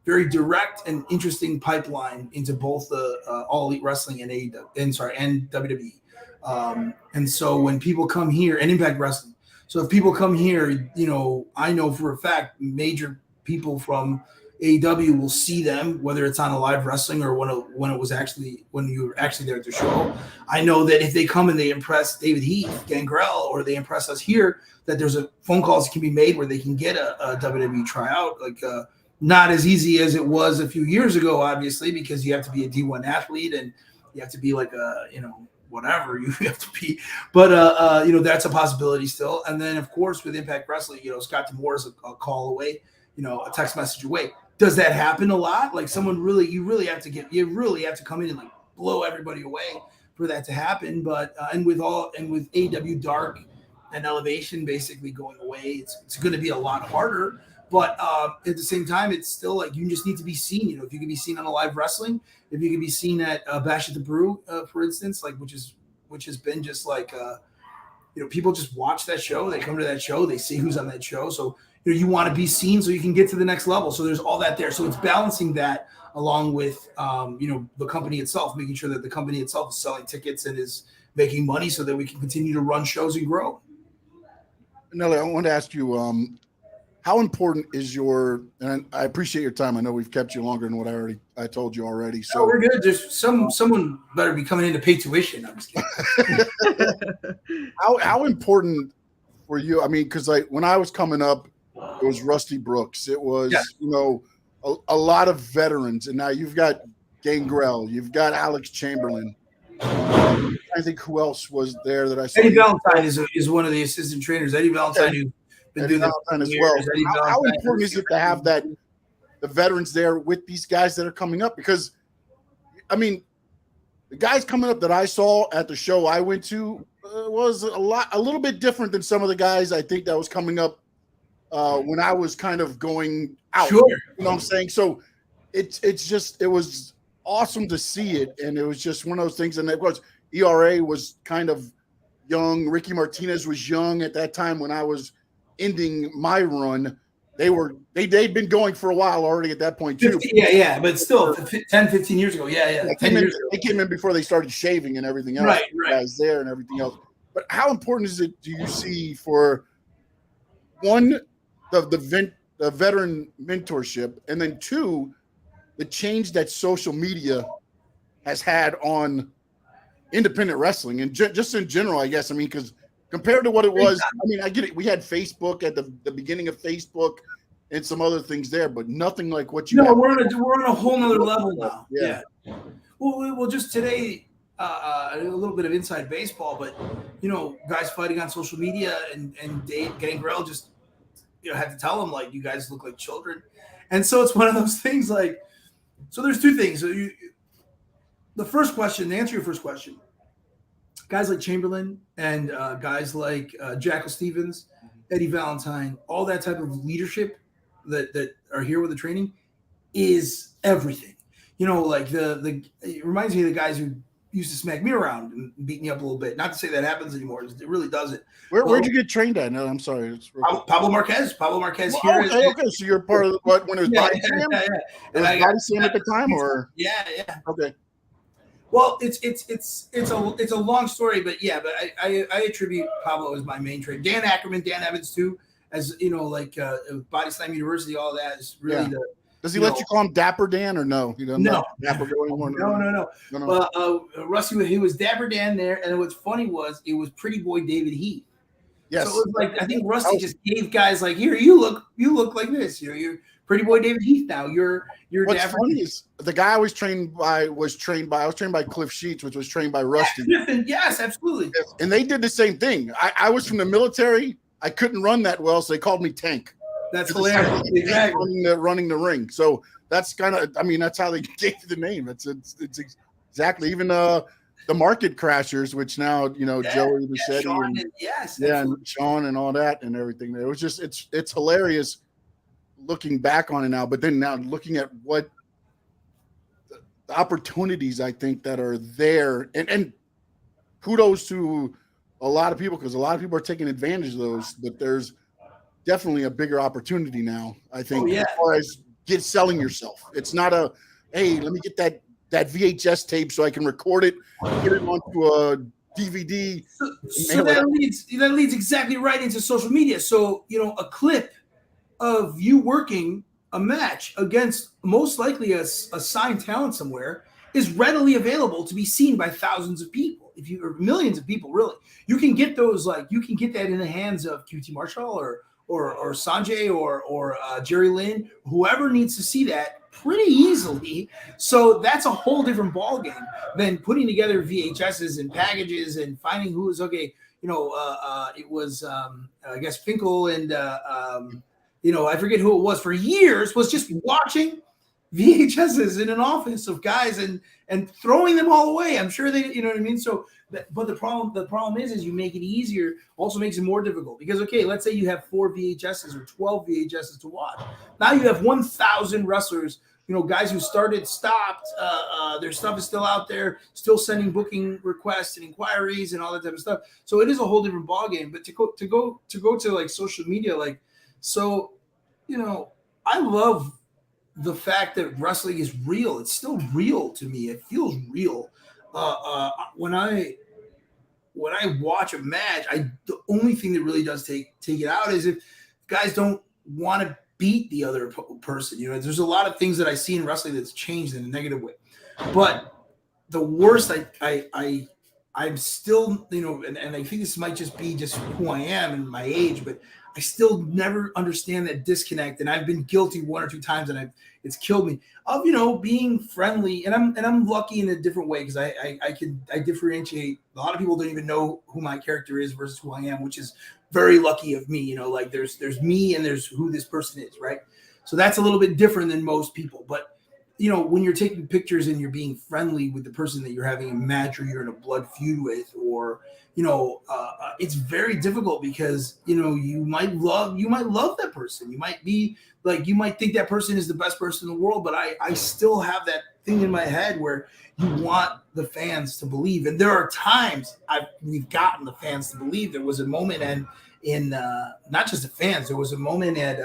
very direct and interesting pipeline into both the All Elite Wrestling and WWE. And so when people come here, and Impact Wrestling, so if people come here, I know for a fact major people from AEW will see them, whether it's on a live wrestling or when you were actually there at the show. I know that if they come and they impress David Heath, Gangrel, or they impress us here, that there's a phone calls that can be made where they can get a WWE tryout. Like not as easy as it was a few years ago, obviously, because you have to be a D1 athlete and you have to be like whatever you have to be, but that's a possibility still. And then of course with Impact Wrestling, Scott D'Amore is a call away, a text message away. Does that happen a lot? Like you really have to come in and like blow everybody away for that to happen. But and with AEW Dark and Elevation basically going away, it's going to be a lot harder. But at the same time, it's still like you just need to be seen. If you can be seen on a live wrestling, if you can be seen at Bash at the Brew, for instance, like which has been just like people just watch that show. They come to that show. They see who's on that show. So you want to be seen so you can get to the next level. So there's all that there. So it's balancing that along with the company itself, making sure that the company itself is selling tickets and is making money so that we can continue to run shows and grow. Nelly, I want to ask you. How important is and I appreciate your time. I know we've kept you longer than what I told you already. So we're good. There's someone better be coming in to pay tuition. I'm just kidding. How important for you? I mean, because when I was coming up, it was Rusty Brooks. It was, a lot of veterans. And now you've got Gangrel. You've got Alex Chamberlain. I think who else was there that I saw? Eddie Valentine is one of the assistant trainers. Eddie Valentine, who's been doing that as well. How important is it to have the veterans there with these guys that are coming up? Because, I mean, the guys coming up that I saw at the show I went to was a little bit different than some of the guys I think that was coming up when I was kind of going out. Sure. You know what I'm saying? So it was awesome to see it, and it was just one of those things. And of course, ERA was kind of young. Ricky Martinez was young at that time when I was ending my run. They'd been going for a while already at that point too. But still 10, 15 years ago. They came in before they started shaving and everything else. Right. Guys there and everything else. But how important is it, do you see, for one, the veteran mentorship, and then two, the change that social media has had on independent wrestling and just in general, I guess. I mean, because compared to what it was, I mean, I get it. We had Facebook at the beginning of Facebook and some other things there, but nothing like what you. No, we're on a whole nother level now. Yeah. Well, just today, a little bit of inside baseball, but guys fighting on social media, and Dave Gangrel just had to tell them, like, you guys look like children, and so it's one of those things. Like, so there's two things. So to answer your first question. Guys like Chamberlain and guys like Jackal Stevens, Eddie Valentine, all that type of leadership that are here with the training is everything. Like it reminds me of the guys who used to smack me around and beat me up a little bit. Not to say that happens anymore. It really doesn't. Where'd you get trained at? No, I'm sorry. Pablo Marquez. Here. Okay. So you're part of when it was Body Slam? Yeah. It was Body Slam at the time, or? Yeah. Okay. Well, it's a long story, but I attribute Pablo as my main trainer. Dan Ackerman, Dan Evans too, as Body Slam University, all that is really the. Does he let you call him Dapper Dan, or no? He doesn't. No, Dapper go anymore. No. Rusty, he was Dapper Dan there, and what's funny was it was Pretty Boy David Heath. Yes. So it was like I think Rusty just gave guys like, here, you look like this. You're Pretty Boy David Heath now. You're What's funny is the guy I was trained by Cliff Sheets, which was trained by Rusty. Yes, absolutely. And they did the same thing. I was from the military. I couldn't run that well, so they called me Tank. That's hilarious. Exactly. Running the ring. So that's kind of, I mean, that's how they gave the name. It's exactly even the Market Crashers, which now, you know, Joey Bichetti and Sean and all that and everything. It was just, it's hilarious looking back on it now, but then now looking at what the opportunities I think that are there, and kudos to a lot of people, because a lot of people are taking advantage of those, but there's definitely a bigger opportunity now, I think, as far as selling yourself. It's not a, hey, let me get that VHS tape so I can record it, put it onto a DVD. So that leads exactly right into social media. So, you know, a clip of you working a match against most likely a signed talent somewhere is readily available to be seen by thousands of people, or millions of people, really. You can get those, like, you can get that in the hands of QT Marshall or Sanjay or Jerry Lynn, whoever needs to see that pretty easily. So that's a whole different ballgame than putting together VHSs and packages and finding who is okay. You know, it was I guess Finkel and you know, I forget who it was for years, was just watching VHSs in an office of guys and throwing them all away. I'm sure they, you know what I mean? So, but the problem is you make it easier, also makes it more difficult, because, okay, let's say you have 4 VHSs or 12 VHSs to watch. Now you have 1,000 wrestlers, you know, guys who started, stopped, their stuff is still out there, still sending booking requests and inquiries and all that type of stuff. So it is a whole different ballgame. But to go to like social media, like, so, you know, I love the fact that wrestling is real. It's still real to me. It feels real. When I watch a match, the only thing that really does take it out is if guys don't want to beat the other person. You know, there's a lot of things that I see in wrestling that's changed in a negative way. But the worst, I'm still, you know, and I think this might just be just who I am and my age, but I still never understand that disconnect, and I've been guilty 1 or 2 times, and it's killed me, of, you know, being friendly, and I'm lucky in a different way, because I differentiate. A lot of people don't even know who my character is versus who I am, which is very lucky of me. You know, like there's me and there's who this person is, right? So that's a little bit different than most people, but you know, when you're taking pictures and you're being friendly with the person that you're having a match or you're in a blood feud with, or, you know, it's very difficult, because, you know, you might love that person. You might be like, you might think that person is the best person in the world, but I still have that thing in my head where you want the fans to believe. And there are times we've gotten the fans to believe. There was a moment in not just the fans, there was a moment at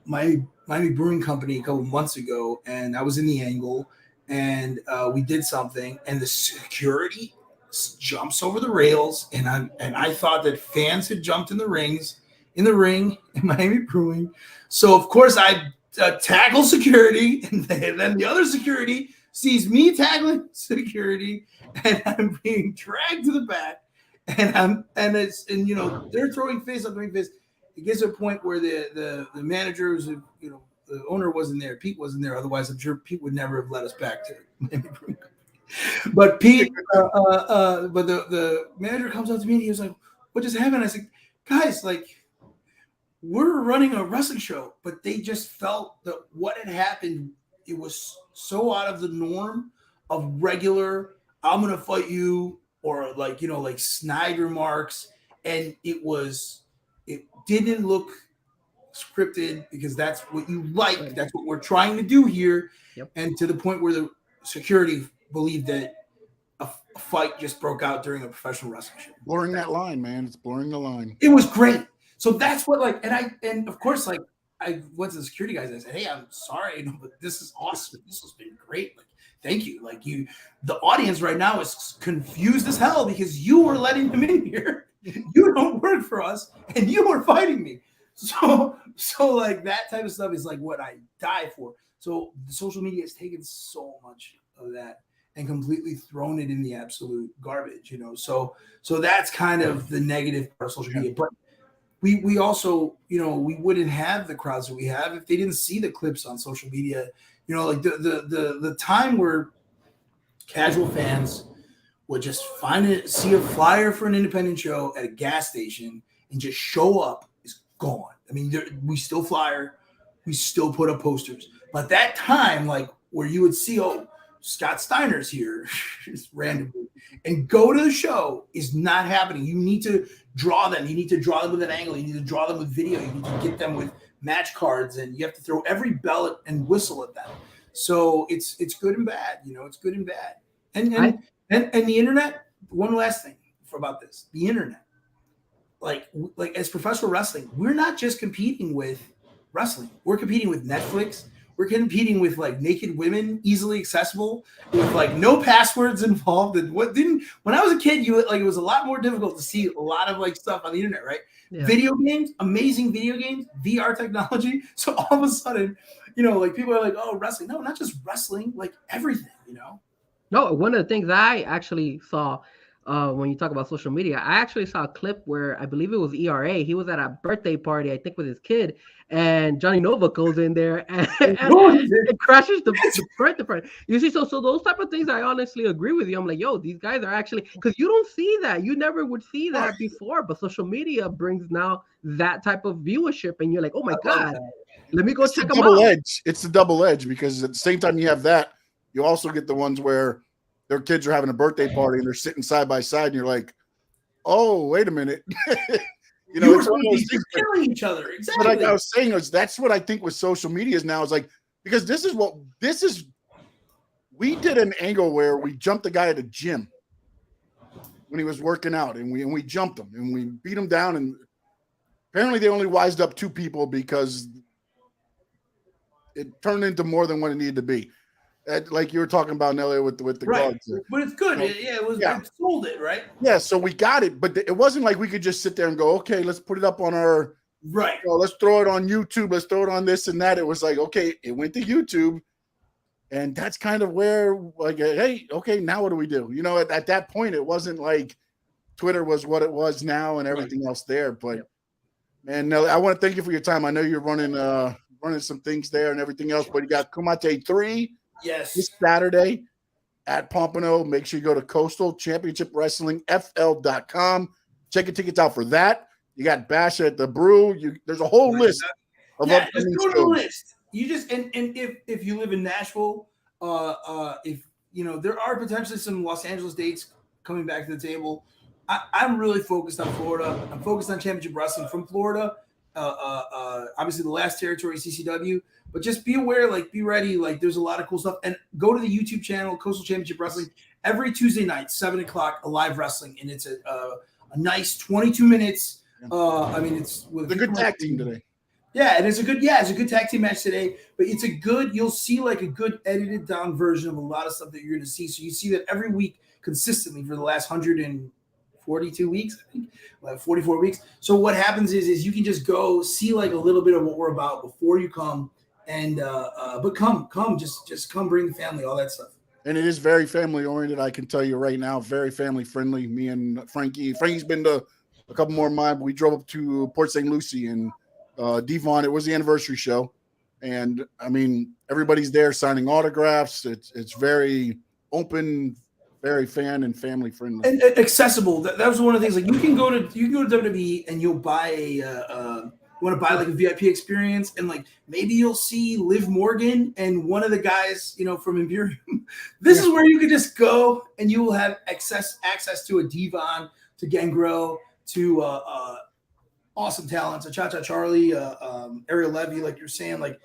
my Miami Brewing Company a couple months ago, and I was in the angle, and we did something, and the security jumps over the rails, and I thought that fans had jumped in the ring in Miami Brewing. So of course I tackle security, and then the other security sees me tackling security, and I'm being dragged to the back, and you know, they're throwing fists, I'm throwing fists. It gets to a point where the managers, you know, the owner wasn't there, Pete wasn't there. Otherwise, I'm sure Pete would never have let us back to Miami Brewing Company. But Pete, but the manager comes up to me and he was like, "What just happened?" I said, "Guys, like, we're running a wrestling show," but they just felt that what had happened, it was so out of the norm of regular, I'm gonna fight you, or like, you know, like snide remarks, and it didn't look scripted, because that's what you like. That's what we're trying to do here. Yep. And to the point where the security believed that a fight just broke out during a professional wrestling show. Blurring that line, man. It's blurring the line. It was great. So that's what, like, and of course, like, I went to the security guys and I said, "Hey, I'm sorry, but this is awesome. This has been great. Like, thank you. Like, the audience right now is confused as hell because you were letting them in here. You don't work for us, and you were fighting me." So like, that type of stuff is like what I die for. So the social media has taken so much of that. and completely thrown it in the absolute garbage, you know. So that's kind of the negative part of social media. But we also, you know, we wouldn't have the crowds that we have if they didn't see the clips on social media. You know, like the time where casual fans would just see a flyer for an independent show at a gas station and just show up is gone. I mean, we still flyer, we still put up posters, but that time, like where you would see, oh, Scott Steiner's here just randomly and go to the show is not happening. You need to draw them. You need to draw them with an angle. You need to draw them with video. You need to get them with match cards, and you have to throw every bell and whistle at them. So it's good and bad. You know, it's good and bad. And the internet. One last thing about this: the internet. Like as professional wrestling, we're not just competing with wrestling. We're competing with Netflix. We're competing with like naked women, easily accessible, with like no passwords involved. And when I was a kid, it was a lot more difficult to see a lot of like stuff on the internet, right? Yeah. Video games, amazing video games, VR technology. So all of a sudden, you know, like people are like, oh, wrestling. No, not just wrestling, like everything, you know? No, one of the things I actually saw when you talk about social media, I actually saw a clip where I believe it was ERA. He was at a birthday party, I think, with his kid, and Johnny Nova goes in there and crashes the birthday party. You see, so those type of things, I honestly agree with you. I'm like, yo, these guys are actually, because you don't see that. You never would see that before, but social media brings now that type of viewership, and you're like, oh my God, let me go check them out. It's the double edge, because at the same time you have that, you also get the ones where their kids are having a birthday party and they're sitting side by side, and you're like, oh, wait a minute. You know, it's they're killing each other. Exactly. But like I was saying, that's what I think with social media is now, is like, because we did an angle where we jumped the guy at a gym when he was working out, and we jumped him and we beat him down, and apparently they only wised up 2 people because it turned into more than what it needed to be. Like you were talking about, Nelly, with the right. guards. But it's good. It sold it, right? Yeah, so we got it, but it wasn't like we could just sit there and go, okay, let's put it up on our right. You know, let's throw it on YouTube. Let's throw it on this and that. It was like, okay, it went to YouTube, and that's kind of where, like, hey, okay, now what do we do? You know, at that point, it wasn't like Twitter was what it was now and everything else there. But man, Nelly, I want to thank you for your time. I know you're running some things there and everything else, but you got Kumite 3. Yes. This Saturday at Pompano. Make sure you go to Coastal Championship Wrestling FL.com. Check your tickets out for that. You got Bash at the Brew. There's a whole list of upcoming shows. Go to the list. You just and if you live in Nashville, if you know, there are potentially some Los Angeles dates coming back to the table. I'm really focused on Florida. I'm focused on Championship Wrestling from Florida. Obviously the last territory CCW. But just be aware, like, be ready. Like, there's a lot of cool stuff. And go to the YouTube channel, Coastal Championship Wrestling, every Tuesday night, 7 o'clock, a live wrestling. And it's a nice 22 minutes. I mean, it's with a good tag team today. Yeah, and it's a good tag team match today. But it's you'll see like a good edited down version of a lot of stuff that you're going to see. So you see that every week consistently for the last 142 weeks, I think, like 44 weeks. So what happens is you can just go see like a little bit of what we're about before you come. And but come, just come, bring the family, all that stuff. And it is very family oriented. I can tell you right now, very family friendly. Me and Frankie's been to a couple more of mine. But we drove up to Port St. Lucie and Devon. It was the anniversary show, and I mean everybody's there signing autographs. It's very open, very fan and family friendly and accessible. That was one of the things. Like you can go to WWE and you'll buy want to buy like a VIP experience, and like maybe you'll see Liv Morgan and one of the guys, you know, from Imperium. This is where you could just go and you will have access to a Devon, to Gangrel, to awesome talents, a Cha-Cha Charlie, Ariel Levy, like you're saying, like,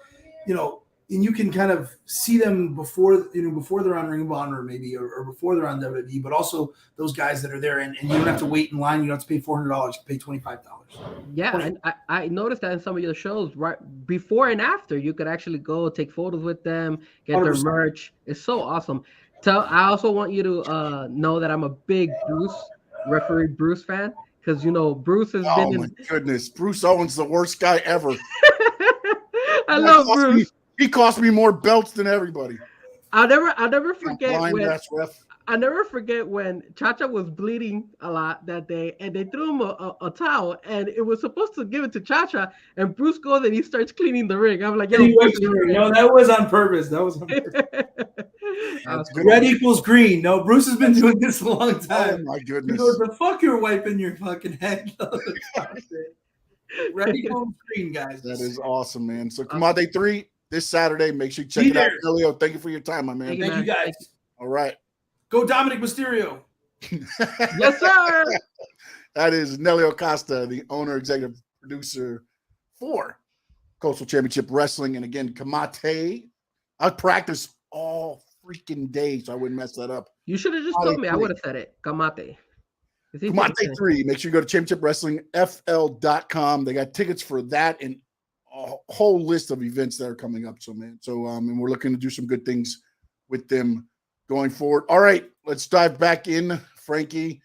you know, and you can kind of see them before they're on Ring of Honor maybe, or before they're on WWE, but also those guys that are there, and you don't have to wait in line. You don't have to pay $400. You pay $25. Yeah, and I noticed that in some of your shows, right before and after, you could actually go take photos with them, get 100%. Their merch. It's so awesome. I also want you to know that I'm a big referee Bruce fan, because you know Bruce has been. Oh my goodness, Bruce Owens, the worst guy ever. I love Bruce. He cost me more belts than everybody. I'll never forget blind when ass ref. I'll never forget when Chacha was bleeding a lot that day, and they threw him a towel, and it was supposed to give it to Chacha, and Bruce goes and he starts cleaning the ring. I'm like, yo, no, that was on purpose. That was on purpose. Red equals green. No, Bruce has been doing this a long time. Oh my goodness! He goes, the fuck you're wiping your fucking head. Red equals green, guys. That is awesome, man. So Command 3 this Saturday. Make sure you check it out. Elio, thank you for your time, my man. Thank you, guys. All right. Go Dominic Mysterio. Yes, sir. That is Nelly Acosta, the owner, executive producer for Coastal Championship Wrestling. And again, Kamate. I practiced all freaking day, so I wouldn't mess that up. You should have just told me. I would have said it. Kamate. Kamate 3. Make sure you go to championshipwrestlingfl.com. They got tickets for that and a whole list of events that are coming up. So, man. And we're looking to do some good things with them going forward. All right, let's dive back in, Frankie.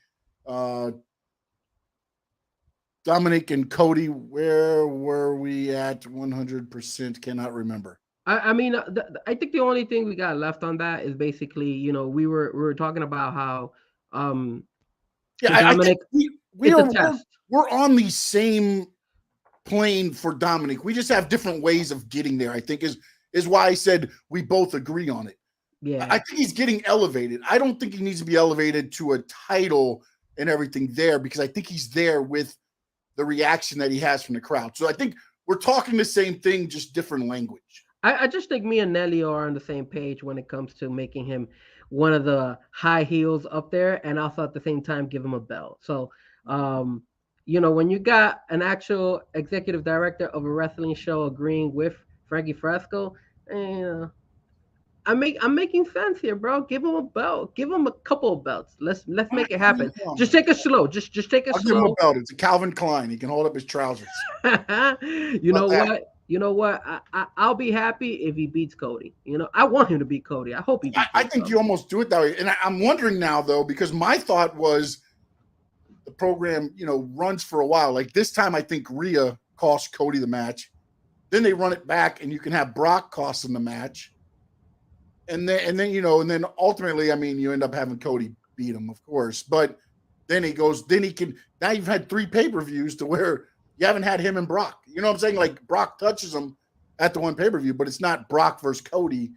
Dominic and Cody, where were we at? 100% cannot remember. I mean, I think the only thing we got left on that is basically, we were talking about how, Dominic, we're on the same plane for Dominic. We just have different ways of getting there. I think is why I said we both agree on it. Yeah, I think he's getting elevated. I don't think he needs to be elevated to a title and everything there because I think he's there with the reaction that he has from the crowd. So I think we're talking the same thing, just different language. I just think me and Nelly are on the same page when it comes to making him one of the high heels up there and also at the same time give him a belt. So, when you got an actual executive director of a wrestling show agreeing with Frankie Frezko, I'm making sense here, bro. Give him a belt. Give him a couple of belts. Let's make it happen. Just take it slow. Just take it slow. Give him a belt. It's a Calvin Klein. He can hold up his trousers. You know what? I'll be happy if he beats Cody. I want him to beat Cody. I hope he beats I think you almost do it that way. And I'm wondering now, though, because my thought was the program, runs for a while. Like this time, I think Rhea cost Cody the match. Then they run it back, and you can have Brock cost him the match. And then ultimately, I mean, you end up having Cody beat him, of course. But then now you've had 3 pay-per-views to where you haven't had him and Brock. You know what I'm saying? Like Brock touches him at the one pay-per-view, but it's not Brock versus Cody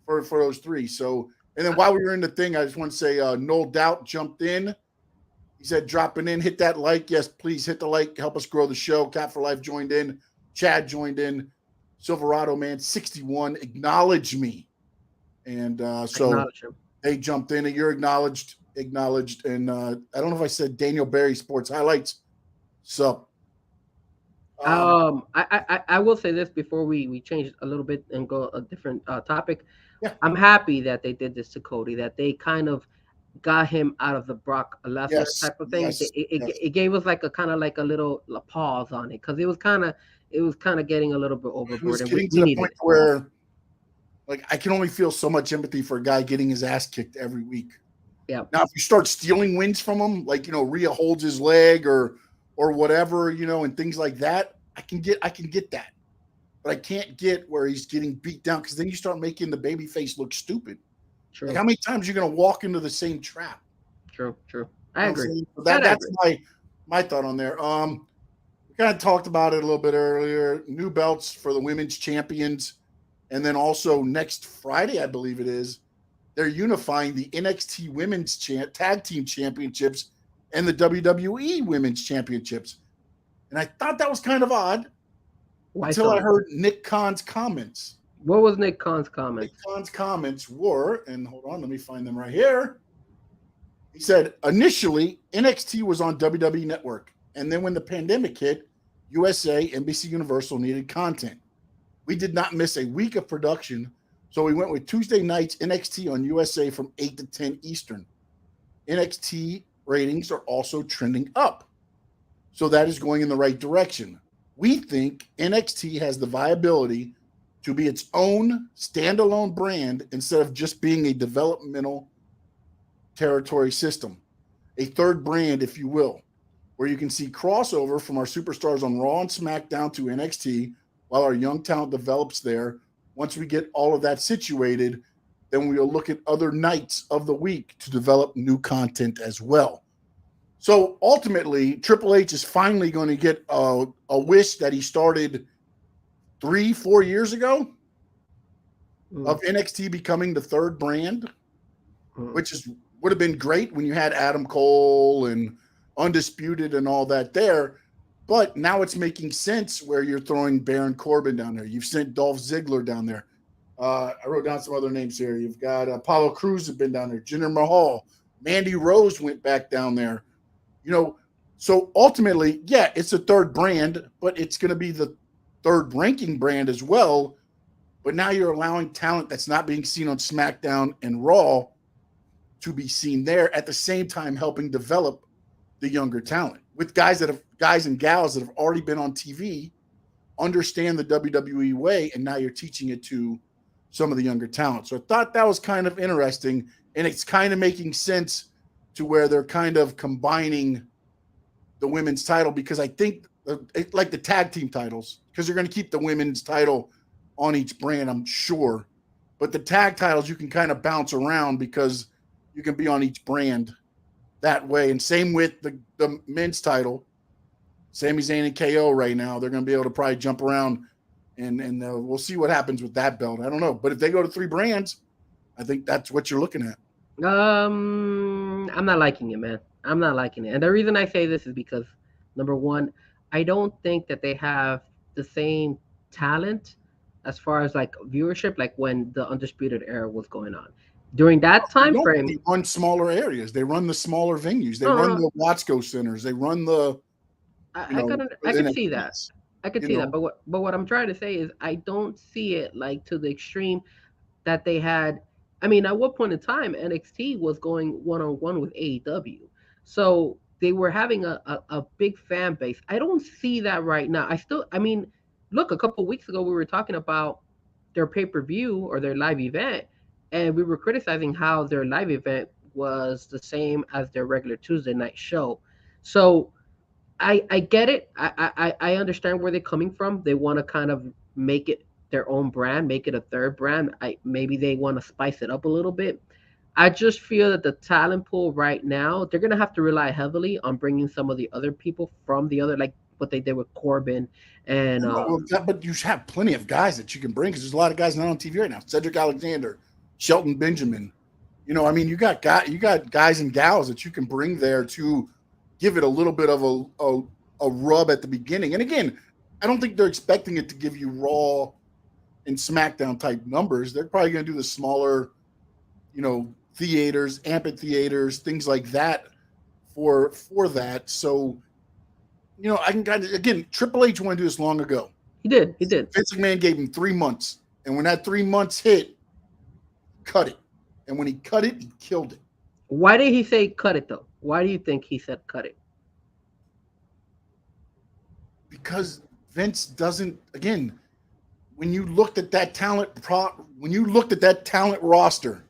for those 3. So, and then while we were in the thing, I just want to say No Doubt jumped in. He said, dropping in, hit that like. Yes, please hit the like. Help us grow the show. Cat for Life joined in. Chad joined in. Silverado Man 61, acknowledge me. And so they jumped in and you're acknowledged. And I don't know if I said Daniel Berry Sports Highlights. So I will say this before we change a little bit and go a different topic. Yeah. I'm happy that they did this to Cody, that they kind of got him out of the Brock Lesnar type of thing. Yes, it gave us like a kind of like a little pause on it because it was kind of getting a little bit overboard. It was getting to the point where like I can only feel so much empathy for a guy getting his ass kicked every week. Yeah. Now, if you start stealing wins from him, like Rhea holds his leg or whatever, and things like that, I can get that, but I can't get where he's getting beat down because then you start making the baby face look stupid. True. Like how many times you're going to walk into the same trap? True. I agree. So that's my thought on there. We kind of talked about it a little bit earlier. New belts for the women's champions. And then also next Friday, I believe it is, they're unifying the NXT Women's Tag Team Championships and the WWE Women's Championships. And I thought that was kind of odd until I heard Nick Khan's comments. What was Nick Khan's comments? Nick Khan's comments were, and hold on, let me find them right here. He said, initially, NXT was on WWE Network. And then when the pandemic hit, USA, NBC Universal needed content. We did not miss a week of production, so we went with Tuesday nights NXT on USA from 8 to 10 Eastern. NXT ratings are also trending up, so that is going in the right direction. We think NXT has the viability to be its own standalone brand instead of just being a developmental territory system, a third brand, if you will, where you can see crossover from our superstars on Raw and SmackDown to NXT, while our young talent develops there. Once we get all of that situated, then we'll look at other nights of the week to develop new content as well. So ultimately, Triple H is finally going to get a wish that he started 3-4 years ago of NXT becoming the third brand, which would have been great when you had Adam Cole and Undisputed and all that there. But now it's making sense where you're throwing Baron Corbin down there. You've sent Dolph Ziggler down there. I wrote down some other names here. You've got Apollo Crews have been down there. Jinder Mahal. Mandy Rose went back down there. So ultimately, yeah, it's a third brand, but it's going to be the third ranking brand as well. But now you're allowing talent that's not being seen on SmackDown and Raw to be seen there, at the same time helping develop the younger talent with guys and gals that have already been on TV, understand the WWE way, and now you're teaching it to some of the younger talent. So I thought that was kind of interesting, and it's kind of making sense to where they're kind of combining the women's title, because I think like the tag team titles, because they're going to keep the women's title on each brand, I'm sure. But the tag titles, you can kind of bounce around because you can be on each brand that way. And same with the men's title. Sami Zayn and KO right now, they're going to be able to probably jump around, and we'll see what happens with that belt. I don't know. But if they go to 3 brands, I think that's what you're looking at. I'm not liking it, man. I'm not liking it. And the reason I say this is because, number one, I don't think that they have the same talent as far as like viewership, like when the Undisputed Era was going on. During that time frame, they run smaller areas. They run the smaller venues. They run the Watsco centers. They run the. I can see that. I could see that. But what I'm trying to say is I don't see it like to the extreme that they had. I mean, at what point in time NXT was going one-on-one with AEW, so they were having a big fan base. I don't see that right now. Look, a couple of weeks ago we were talking about their pay-per-view or their live event, and we were criticizing how their live event was the same as their regular Tuesday night show. So I get it. I understand where they're coming from. They want to kind of make it their own brand, make it a third brand. Maybe they want to spice it up a little bit. I just feel that the talent pool right now, they're going to have to rely heavily on bringing some of the other people from the other, like what they did with Corbin. And but you have plenty of guys that you can bring, because there's a lot of guys not on TV right now. Cedric Alexander, Shelton Benjamin. You got guys and gals that you can bring there to give it a little bit of a rub at the beginning. And again, I don't think they're expecting it to give you Raw and SmackDown type numbers. They're probably going to do the smaller, theaters, amphitheaters, things like that for that. So, I can kind of, again, Triple H wanted to do this long ago. He did. Vince McMahon gave him 3 months. And when that 3 months hit, cut it. And when he cut it, he killed it. Why did he say cut it, though? Why do you think he said cut it? Because Vince doesn't, again, when you looked at that talent roster,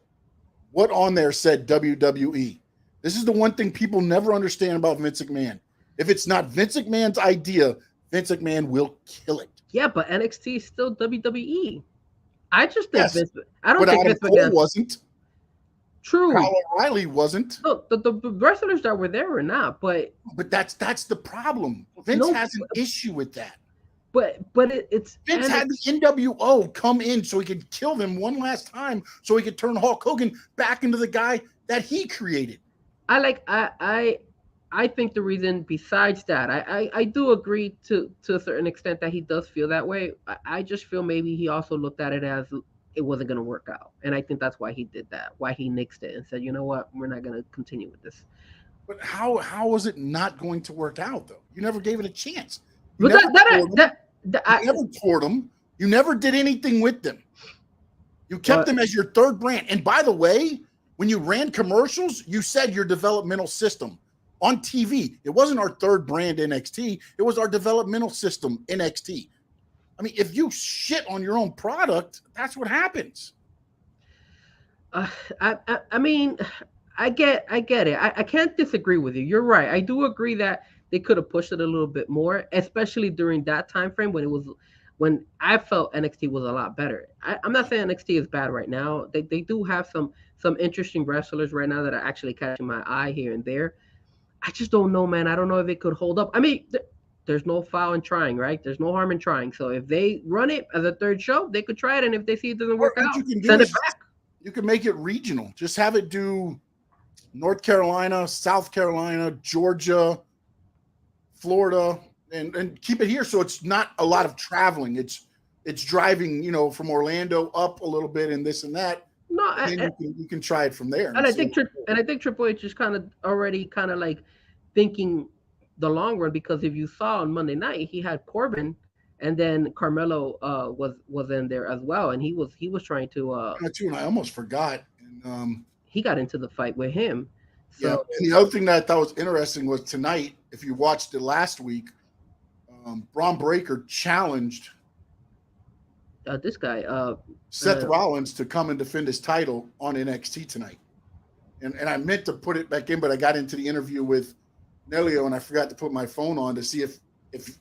what on there said WWE? This is the one thing people never understand about Vince McMahon. If it's not Vince McMahon's idea, Vince McMahon will kill it. Yeah, but NXT is still WWE. I just think Yes, I don't but think Adam Vince Cole McMahon wasn't. True. Kyle O'Reilly wasn't. No, the wrestlers that were there were not, but that's the problem. Vince has an issue with that. But it's Vince had the NWO come in so he could kill them one last time, so he could turn Hulk Hogan back into the guy that he created. I think the reason besides that, I do agree to a certain extent that he does feel that way. I just feel maybe he also looked at it as it wasn't going to work out. And I think that's why he did that, why he nixed it and said, you know what, we're not going to continue with this. But how was it not going to work out, though? You never gave it a chance. You never toured them. You never did anything with them. You kept them as your third brand. And by the way, when you ran commercials, you said your developmental system on TV. It wasn't our third brand NXT. It was our developmental system NXT. I mean, if you shit on your own product, that's what happens. I mean, I get it. I can't disagree with you. You're right. I do agree that they could have pushed it a little bit more, especially during that time frame when it was when I felt NXT was a lot better. I'm not saying NXT is bad right now. They do have some interesting wrestlers right now that are actually catching my eye here and there. I just don't know, man. I don't know if it could hold up. I mean, there's no foul in trying, right? There's no harm in trying. So if they run it as a third show, they could try it, and if they see it doesn't work out, you can send it back. You can make it regional. Just have it do North Carolina, South Carolina, Georgia, Florida, and keep it here so it's not a lot of traveling. It's driving, from Orlando up a little bit and this and that. No, and you can try it from there. And I think Triple H is kind of already like thinking the long run, because if you saw on Monday night, he had Corbin, and then Carmelo was in there as well, and he was trying to. And I almost forgot. And he got into the fight with him. So, yeah, and the other thing that I thought was interesting was tonight, if you watched it last week, Braun Breaker challenged this guy, Seth Rollins, to come and defend his title on NXT tonight. And I meant to put it back in, but I got into the interview with Nelio and I forgot to put my phone on to see if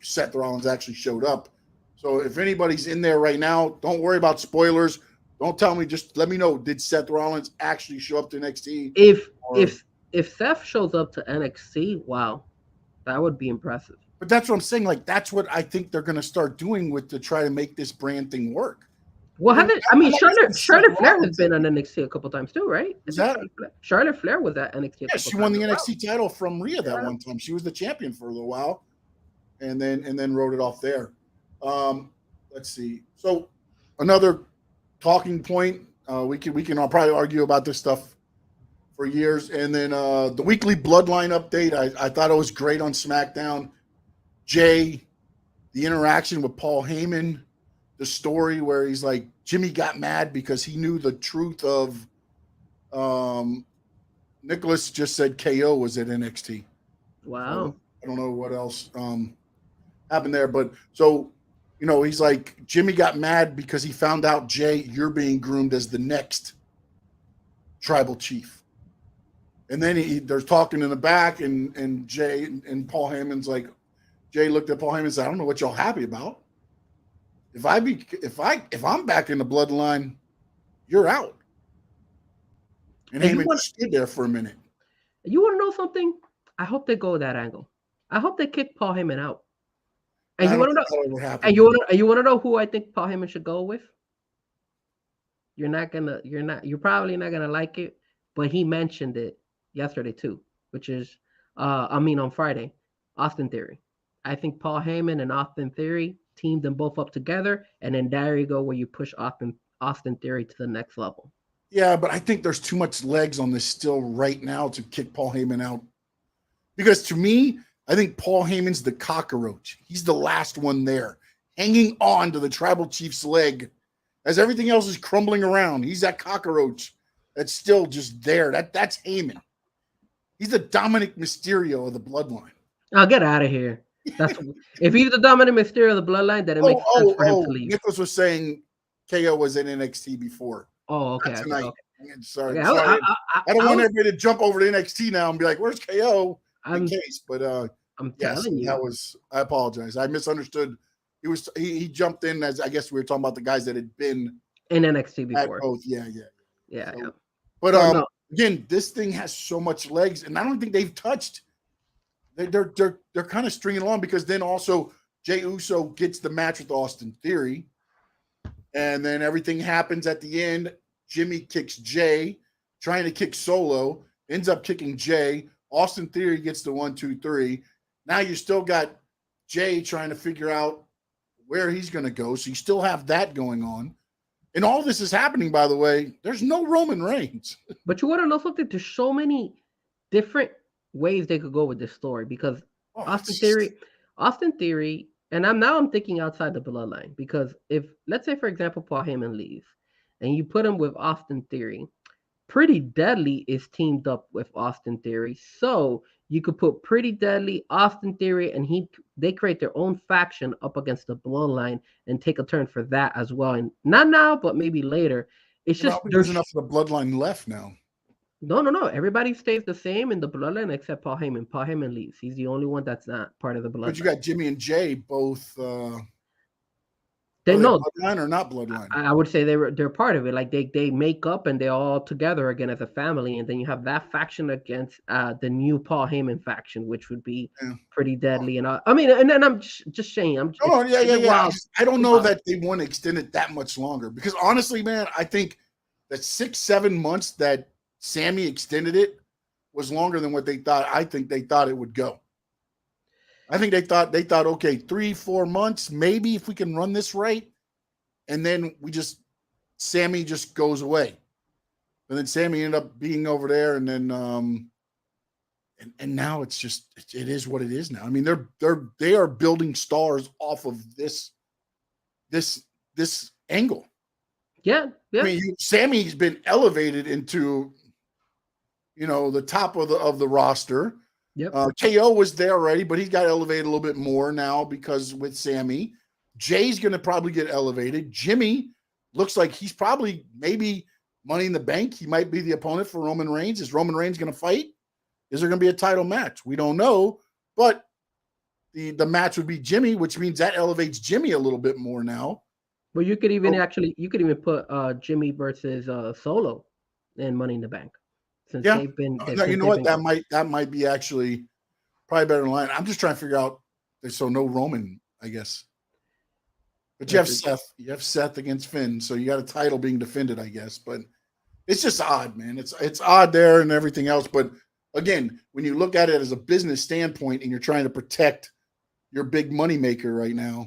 Seth Rollins actually showed up. So if anybody's in there right now, don't worry about spoilers. Don't tell me, just let me know, did Seth Rollins actually show up to NXT? If Seth shows up to NXT, wow, that would be impressive. But that's what I'm saying. Like, that's what I think they're going to start doing to try to make this brand thing work. Well, Charlotte Flair has been on NXT a couple times too, right? Charlotte Flair was at NXT. Yeah, she won the NXT title from Rhea that one time. She was the champion for a little while, and then wrote it off there. Let's see. So another talking point. We can all probably argue about this stuff for years. And then the weekly Bloodline update. I thought it was great on SmackDown. Jay, the interaction with Paul Heyman, the story where he's like, Jimmy got mad because he knew the truth of Nicholas just said KO was at NXT. Wow. I don't know what else happened there, but so, he's like, Jimmy got mad because he found out, Jay, you're being groomed as the next tribal chief. And then they're talking in the back, and Jay and Paul Heyman's like, Jay looked at Paul Heyman and said, I don't know what y'all happy about. If I'm back in the bloodline, you're out. And Heyman just stood there for a minute. You want to know something? I hope they go that angle. I hope they kick Paul Heyman out. And you want to know? And you want to know who I think Paul Heyman should go with? You're probably not gonna like it, but he mentioned it yesterday too, which is, on Friday, Austin Theory. I think Paul Heyman and Austin Theory teamed them both up together, and then there you go, where you push Austin Theory to the next level. Yeah, but I think there's too much legs on this still right now to kick Paul Heyman out. Because to me, I think Paul Heyman's the cockroach. He's the last one there, hanging on to the tribal chief's leg as everything else is crumbling around. He's that cockroach that's still just there. That's Heyman. He's the Dominic Mysterio of the bloodline. I'll get out of here. If he's the Dominic Mysterio of the bloodline, then it makes sense for him to leave. Nicholas was saying KO was in NXT before. Oh, okay. Tonight. Okay. Sorry. I don't want everybody to jump over to NXT now and be like, "Where's KO?" In case, but I'm telling you, I apologize. I misunderstood. He jumped in as, I guess we were talking about the guys that had been in NXT before. Both. Yeah. So, but again, this thing has so much legs, and I don't think they've touched. They're kind of stringing along, because then also Jey Uso gets the match with Austin Theory, and then everything happens at the end. Jimmy kicks Jay, trying to kick Solo, ends up kicking Jay. Austin Theory gets the 1, 2, 3. Now you still got Jay trying to figure out where he's going to go. So you still have that going on. And all this is happening, by the way. There's no Roman Reigns. But you want to know something? There's so many different ways they could go with this story, because Austin Theory, and I'm thinking outside the bloodline, because if, let's say, for example, Paul Heyman leaves and you put him with Austin Theory, Pretty Deadly is teamed up with Austin Theory, so you could put Pretty Deadly, Austin Theory, and they create their own faction up against the bloodline and take a turn for that as well. And not now, but maybe later. It's just there's enough of the bloodline left now. No. Everybody stays the same in the bloodline except Paul Heyman. Paul Heyman leaves. He's the only one that's not part of the bloodline. But you got Jimmy and Jay both They Are they know. bloodline or not bloodline? I would say they're part of it. Like they make up and they're all together again as a family, and then you have that faction against the new Paul Heyman faction, which would be Yeah. pretty deadly. And I mean, and then I'm just saying, No, yeah. wild. I don't know that they want to extend it that much longer because honestly, man, I think that 6-7 months that Sammy extended it was longer than what they thought. I think they thought it would go. I think they thought, okay, 3-4 months, maybe if we can run this right. And then Sammy just goes away. And then Sammy ended up being over there. And then, and now it is what it is now. I mean, they are building stars off of this angle. Yeah. I mean, Sammy's been elevated into, the top of the roster. Yep. KO was there already, but he's got elevated a little bit more now because with Sammy. Jay's going to probably get elevated. Jimmy looks like he's probably maybe Money in the Bank. He might be the opponent for Roman Reigns. Is Roman Reigns going to fight? Is there going to be a title match? We don't know, but the match would be Jimmy, which means that elevates Jimmy a little bit more now. Well, you could even put Jimmy versus Solo in Money in the Bank. Since they've been, you know what? That might be actually probably better in line. I'm just trying to figure out. So no Roman, I guess. But you have Seth. You have Seth against Finn, so you got a title being defended, I guess. But it's just odd, man. It's odd there and everything else. But again, when you look at it as a business standpoint and you're trying to protect your big money maker right now,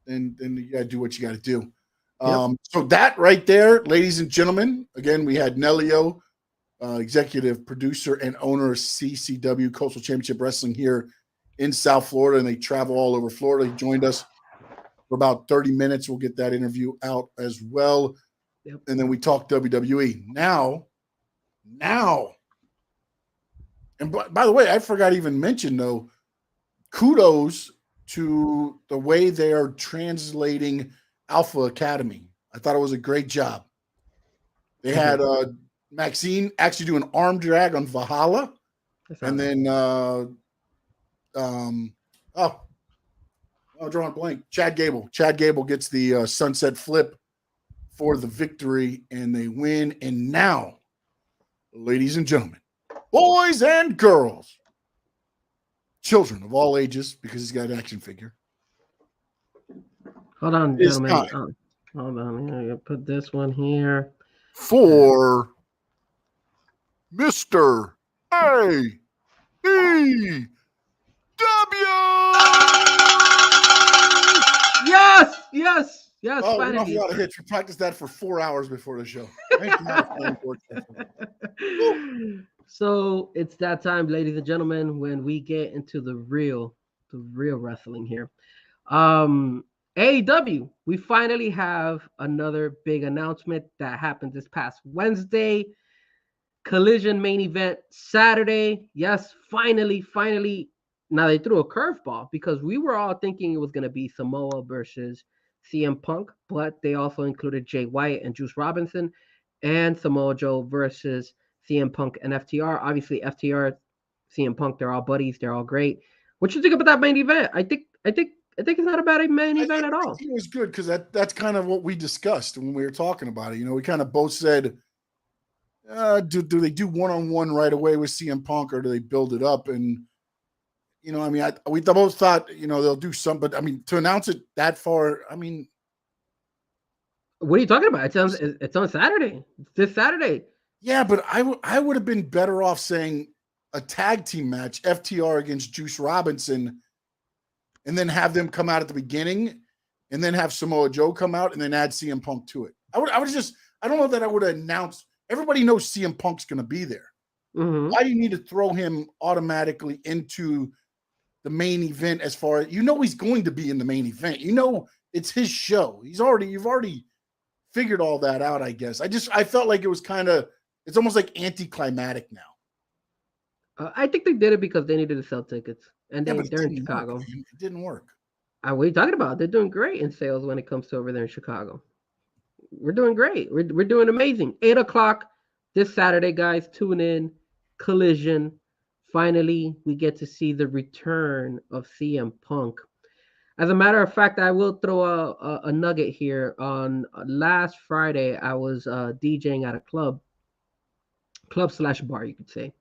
then you got to do what you got to do. Yep. So that right there, ladies and gentlemen, again, we had Nelio, executive producer and owner of CCW Coastal Championship Wrestling here in South Florida, and they travel all over Florida. He joined us for about 30 minutes. We'll get that interview out as well. Yep. And then we talked WWE. Now, and by the way, I forgot to even mention, though, kudos to the way they are translating Alpha Academy. I thought it was a great job. They had Maxine actually do an arm drag on Valhalla. And then, drawing a blank. Chad Gable. Chad Gable gets the sunset flip for the victory, and they win. And now, ladies and gentlemen, boys and girls, children of all ages, because he's got an action figure. Hold on, gentlemen. Hold on. I'm going to put this one here. For Mr. A.E.W. Yes. Oh, finally. we got a hit. We practiced that for 4 hours before the show. So it's that time, ladies and gentlemen, when we get into the real wrestling here. AEW, we finally have another big announcement that happened this past Wednesday. Collision main event Saturday. Yes, finally. Now they threw a curveball because we were all thinking it was going to be Samoa versus CM Punk, but they also included Jay White and Juice Robinson, and Samoa Joe versus CM Punk and FTR. Obviously, FTR, CM Punk, they're all buddies. They're all great. What you think about that main event? I think it's not a bad main event at all. It was good because that's kind of what we discussed when we were talking about it. We kind of both said, do they do one-on-one right away with CM Punk, or do they build it up? And we both thought they'll do some, but I mean, to announce it that far, I mean, what are you talking about? It's on Saturday. It's this Saturday. Yeah, but I would have been better off saying a tag team match, FTR against Juice Robinson, and then have them come out at the beginning, and then have Samoa Joe come out, and then add CM Punk to it. I don't know that I would have announced. Everybody knows CM Punk's going to be there. Mm-hmm. Why do you need to throw him automatically into the main event? As far as he's going to be in the main event. It's his show. You've already figured all that out, I guess. I felt like it was it's almost like anticlimactic now. I think they did it because they needed to sell tickets, and they're in Chicago. It didn't work. What are you talking about? They're doing great in sales when it comes to over there in Chicago. We're doing great. We're doing amazing. 8:00 this Saturday, guys. Tune in. Collision. Finally, we get to see the return of CM Punk. As a matter of fact, I will throw a nugget here. On last Friday, I was DJing at a club slash bar, you could say.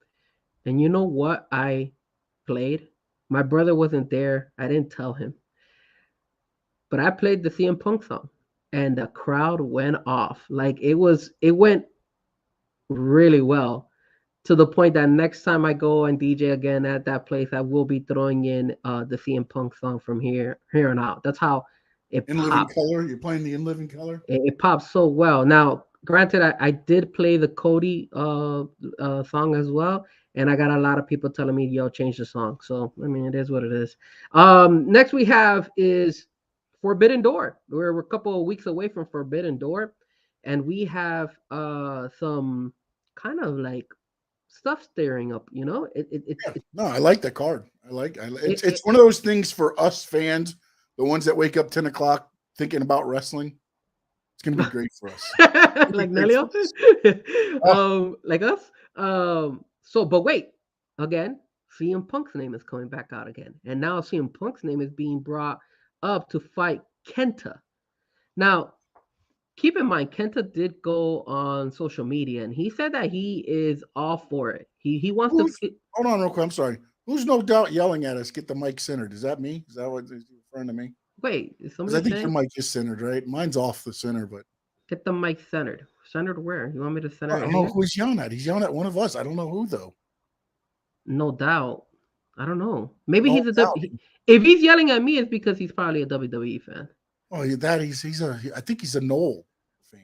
And you know what I played? My brother wasn't there. I didn't tell him, but I played the CM Punk song, and the crowd went off. Like it went really well, to the point that next time I go and DJ again at that place, I will be throwing in the CM Punk song from here on out. That's how it In Living popped. Color. You're playing the In Living Color. It popped so well. Now, granted, I did play the Cody song as well, and I got a lot of people telling me, "Yo, change the song." So I mean, it is what it is. Next we have is Forbidden Door. We're a couple of weeks away from Forbidden Door, and we have some kind of like stuff stirring up. You know, Yeah. No, I like that card. it, It's one of those things for us fans, the ones that wake up 10 o'clock thinking about wrestling. It's gonna be great for us. like Great for Nelio, us. Oh, like us. So, but wait, again, CM Punk's name is coming back out again, and now CM Punk's name is being brought up to fight Kenta. Now, keep in mind, Kenta did go on social media, and he said that he is all for it. He wants to. who's hold on real quick. I'm sorry. Who's no doubt yelling at us? Get the mic centered. Is that me? Is that what is referring to me? Wait, is Because I somebody think your saying mic is centered, right? Mine's off the center, but get the mic centered? Centered where? You want me to center I it don't know here? who he's yelling at. He's yelling at one of us. I don't know who though. No doubt. I don't know. Maybe No he's a doubt. if he's yelling at me, it's because he's probably a WWE fan. Oh, that I think he's a Knoll fan.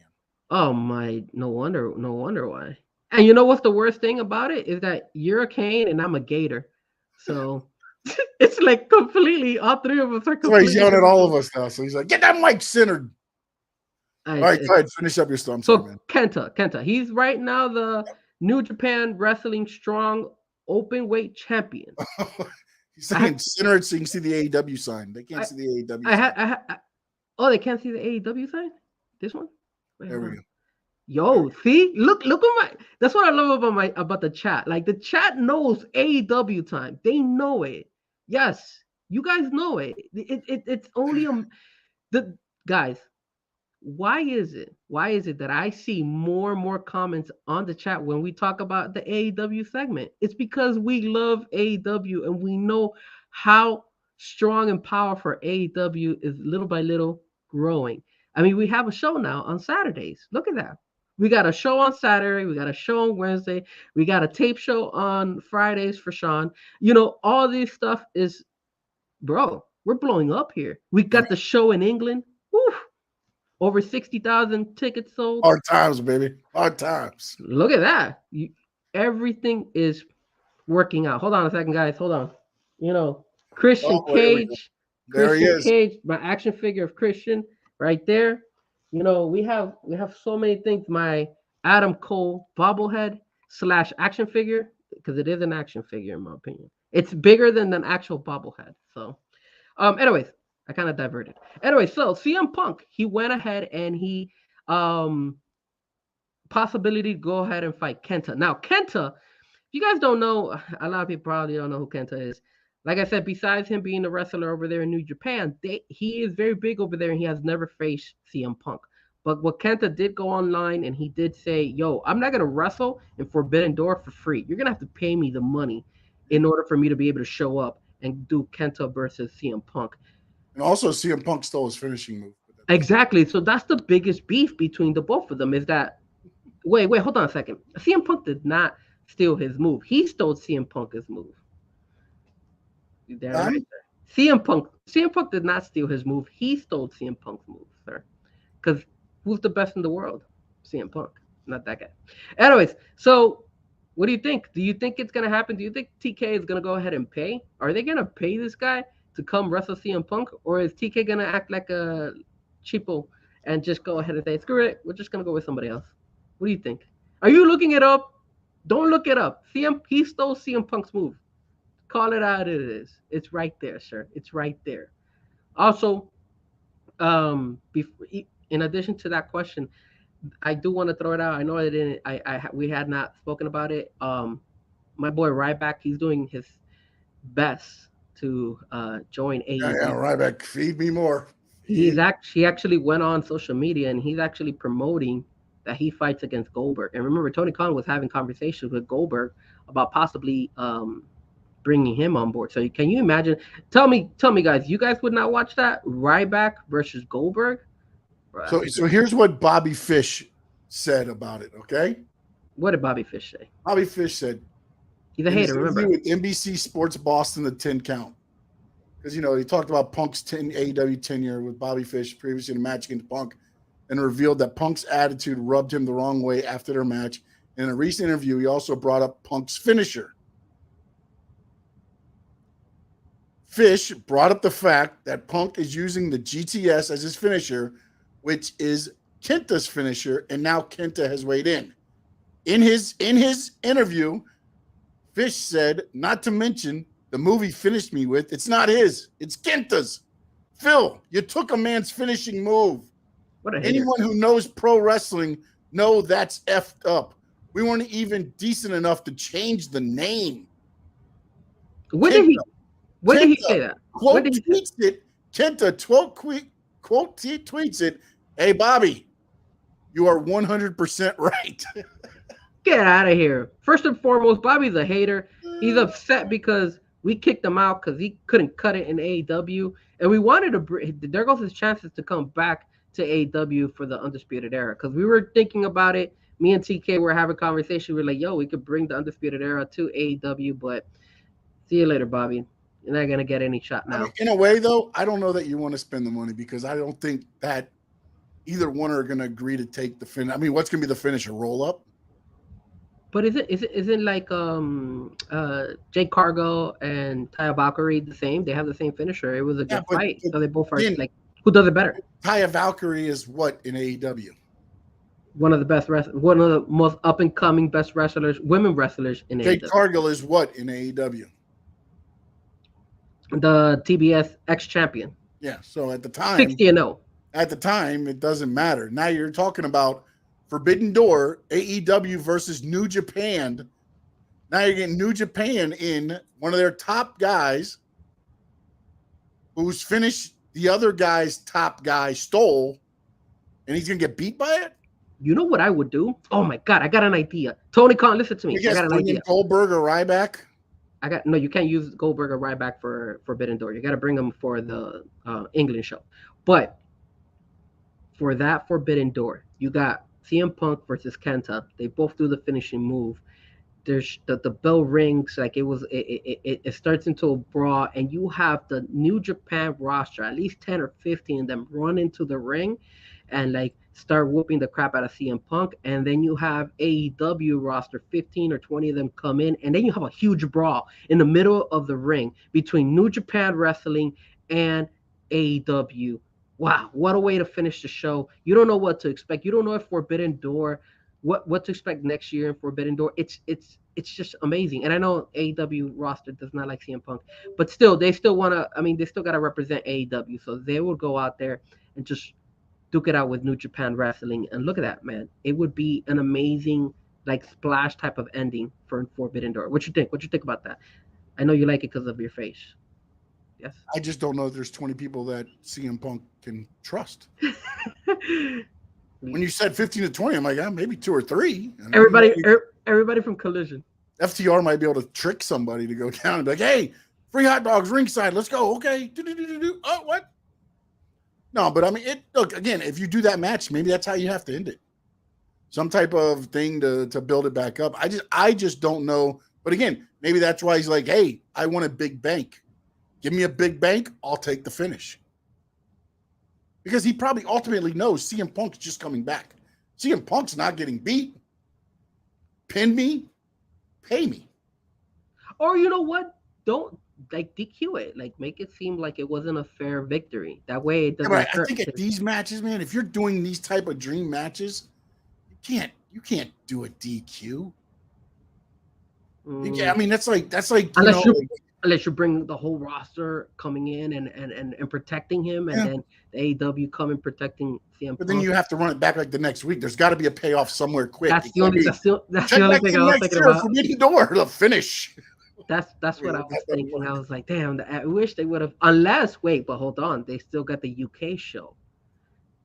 Oh my, no wonder why. And you know what's the worst thing about it is that you're a Kane and I'm a Gator, so it's like completely. All three of us are So he's completely yelling at different. all of us now. So he's like, get that mic centered. All right, go ahead. Finish up your story. I'm sorry, So man. Kenta, he's right now the New Japan Wrestling Strong Open Weight Champion. He's I saying had, center it so you can see the AEW sign. They can't I, see the AEW I sign. had, I had. Oh, they can't see the AEW sign. This one. Wait, There hold we on. go. There we Yo, see, look at my. That's what I love about the chat. Like the chat knows AEW time. They know it. Yes, you guys know it. It's only the guys. Why is it? Why is it that I see more and more comments on the chat when we talk about the AEW segment? It's because we love AEW and we know how strong and powerful AEW is little by little growing. I mean, we have a show now on Saturdays. Look at that. We got a show on Saturday. We got a show on Wednesday. We got a tape show on Fridays for Sean. You know, all this stuff is, bro, we're blowing up here. We go. got the show in England. Woo, over 60,000 tickets sold. Hard times, baby. Hard times. Look at that. Everything is working out. Hold on a second, guys. Hold on. You know, Christian Oh, here we go. Cage, There he is. my action figure of Christian right there. You know, we have so many things. My Adam Cole bobblehead slash action figure, because it is an action figure in my opinion. It's bigger than an actual bobblehead. So, anyways, I kind of diverted. Anyway, so CM Punk, he went ahead and he possibility to go ahead and fight Kenta. Now, Kenta, if you guys don't know, a lot of people probably don't know who Kenta is. Like I said, besides him being a wrestler over there in New Japan, he is very big over there and he has never faced CM Punk. But what Kenta did go online and he did say, yo, I'm not going to wrestle in Forbidden Door for free. You're going to have to pay me the money in order for me to be able to show up and do Kenta versus CM Punk. And also, CM Punk stole his finishing move. Exactly. So that's the biggest beef between the both of them is that, wait, hold on a second. CM Punk did not steal his move. He stole CM Punk's move. There, right there. CM Punk did not steal his move. He stole CM Punk's move, sir. Because who's the best in the world? CM Punk, not that guy. Anyways, so what do you think? Do you think it's gonna happen? Do you think TK is gonna go ahead and pay? Are they gonna pay this guy to come wrestle CM Punk, or is TK gonna act like a cheapo and just go ahead and say, screw it, we're just gonna go with somebody else? What do you think? Are you looking it up? Don't look it up. He stole CM Punk's move. Call it out. It is. It's right there, sir. It's right there. Also, in addition to that question, I do want to throw it out. I know I didn't. We had not spoken about it. My boy Ryback, he's doing his best to join AEW. Yeah, Ryback, feed me more. He actually went on social media and he's actually promoting that he fights against Goldberg. And remember, Tony Khan was having conversations with Goldberg about possibly bringing him on board. So can you imagine? Tell me, guys, you guys would not watch that? Ryback versus Goldberg? So here's what Bobby Fish said about it, okay? What did Bobby Fish say? Bobby Fish said, he's a hater, remember? With NBC Sports Boston, the 10 count. Because, he talked about Punk's AEW tenure with Bobby Fish previously in a match against Punk and revealed that Punk's attitude rubbed him the wrong way after their match. In a recent interview, he also brought up Punk's finisher. Fish brought up the fact that Punk is using the GTS as his finisher, which is Kenta's finisher, and now Kenta has weighed in. In his interview, Fish said, not to mention the move he finished me with, it's not his, it's Kenta's. Phil, you took a man's finishing move. Anyone who knows pro wrestling know that's effed up. We weren't even decent enough to change the name. When did he say that? Quote tweets it. Kenta quote tweets it. Hey, Bobby, you are 100% right. Get out of here. First and foremost, Bobby's a hater. He's upset because we kicked him out because he couldn't cut it in AEW. And we wanted to there goes his chances to come back to AEW for the Undisputed Era. Because we were thinking about it. Me and TK were having a conversation. We were like, yo, we could bring the Undisputed Era to AEW. But see you later, Bobby. You're not going to get any shot now. I mean, in a way, though, I don't know that you want to spend the money because I don't think that either one are going to agree to take the finish. I mean, what's going to be the finish? A roll-up? But isn't like Jake Cargill and Taya Valkyrie the same? They have the same finisher. It was a good fight. So they both are like, who does it better? Taya Valkyrie is what in AEW? One of the most up and coming best wrestlers, women wrestlers in AEW. Jake Cargill is what in AEW? The TBS ex-champion. Yeah. So at the time, 60-0. At the time, it doesn't matter. Now you're talking about Forbidden Door, AEW versus New Japan. Now you're getting New Japan in, one of their top guys who's finished the other guy's top guy stole, and he's going to get beat by it? You know what I would do? Oh, my God. I got an idea. Tony Khan, listen to me. I got an idea. Goldberg or Ryback? No, you can't use Goldberg or Ryback for Forbidden Door. You got to bring them for the England show. But for that Forbidden Door, you got CM Punk versus Kenta. They both do the finishing move. There's the bell rings like it starts into a brawl, and you have the New Japan roster, at least 10 or 15 of them, run into the ring and like start whooping the crap out of CM Punk. And then you have AEW roster, 15 or 20 of them come in, and then you have a huge brawl in the middle of the ring between New Japan Wrestling and AEW. Wow, what a way to finish the show. You don't know what to expect. You don't know if Forbidden Door, what to expect next year in Forbidden Door. It's just amazing. And I know AEW roster does not like CM Punk, but still, they still want to, I mean, they still got to represent AEW. So they will go out there and just duke it out with New Japan Wrestling. And look at that, man. It would be an amazing, like, splash type of ending for Forbidden Door. What you think? What you think about that? I know you like it because of your face. Yes. I just don't know if there's 20 people that CM Punk can trust. When you said 15 to 20, I'm like, maybe 2 or 3. Everybody from Collision. FTR might be able to trick somebody to go down and be like, hey, free hot dogs ringside. Let's go. Okay. Oh, what? No, but I mean, look, again, if you do that match, maybe that's how you have to end it. Some type of thing to build it back up. I just don't know. But again, maybe that's why he's like, hey, I want a big bank. Give me a big bank, I'll take the finish. Because he probably ultimately knows CM Punk's just coming back. CM Punk's not getting beat. Pin me, pay me. Or you know what? Don't like DQ it. Like make it seem like it wasn't a fair victory. That way it doesn't hurt. I think at these matches, man, if you're doing these type of dream matches, you can't do a DQ. I mean, that's like unless you bring the whole roster coming in and protecting him, and then the AEW coming protecting CM Punk. But then you have to run it back like the next week. There's got to be a payoff somewhere quick. That's the only thing I was thinking about. Forbidden Door, the finish. That's what I Yeah, was that doesn't thinking. I work. was like, damn, I wish they would have. Unless, wait, but hold on, they still got the UK show.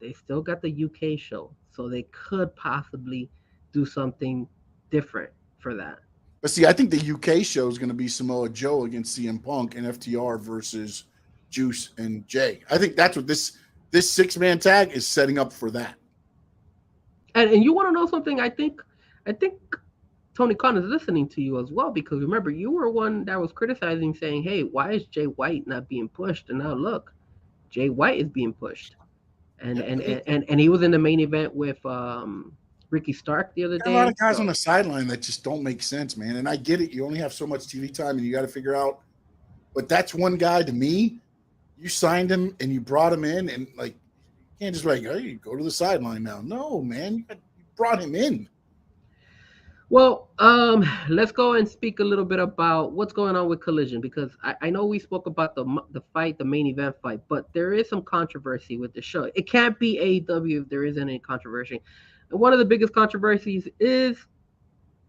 They still got the UK show, so they could possibly do something different for that. But see, I think the UK show is going to be Samoa Joe against CM Punk and FTR versus Juice and Jay. I think that's what this 6-man tag is setting up for that. And you want to know something? I think Tony Khan is listening to you as well, because remember, you were one that was criticizing, saying, "Hey, why is Jay White not being pushed?" And now look, Jay White is being pushed, and Yeah, and I mean, and he was in the main event with Ricky Stark the other there are a lot day. of guys on So the sideline that just don't make sense, man. And I get it. You only have so much TV time and you got to figure out. But that's one guy to me. You signed him and you brought him in, and like, you can't just be like, hey, go to the sideline now. No, man. You brought him in. well, let's go and speak a little bit about what's going on with Collision, because I know we spoke about the fight, the main event fight, but there is some controversy with the show. It can't be AEW if there isn't any controversy. And one of the biggest controversies is,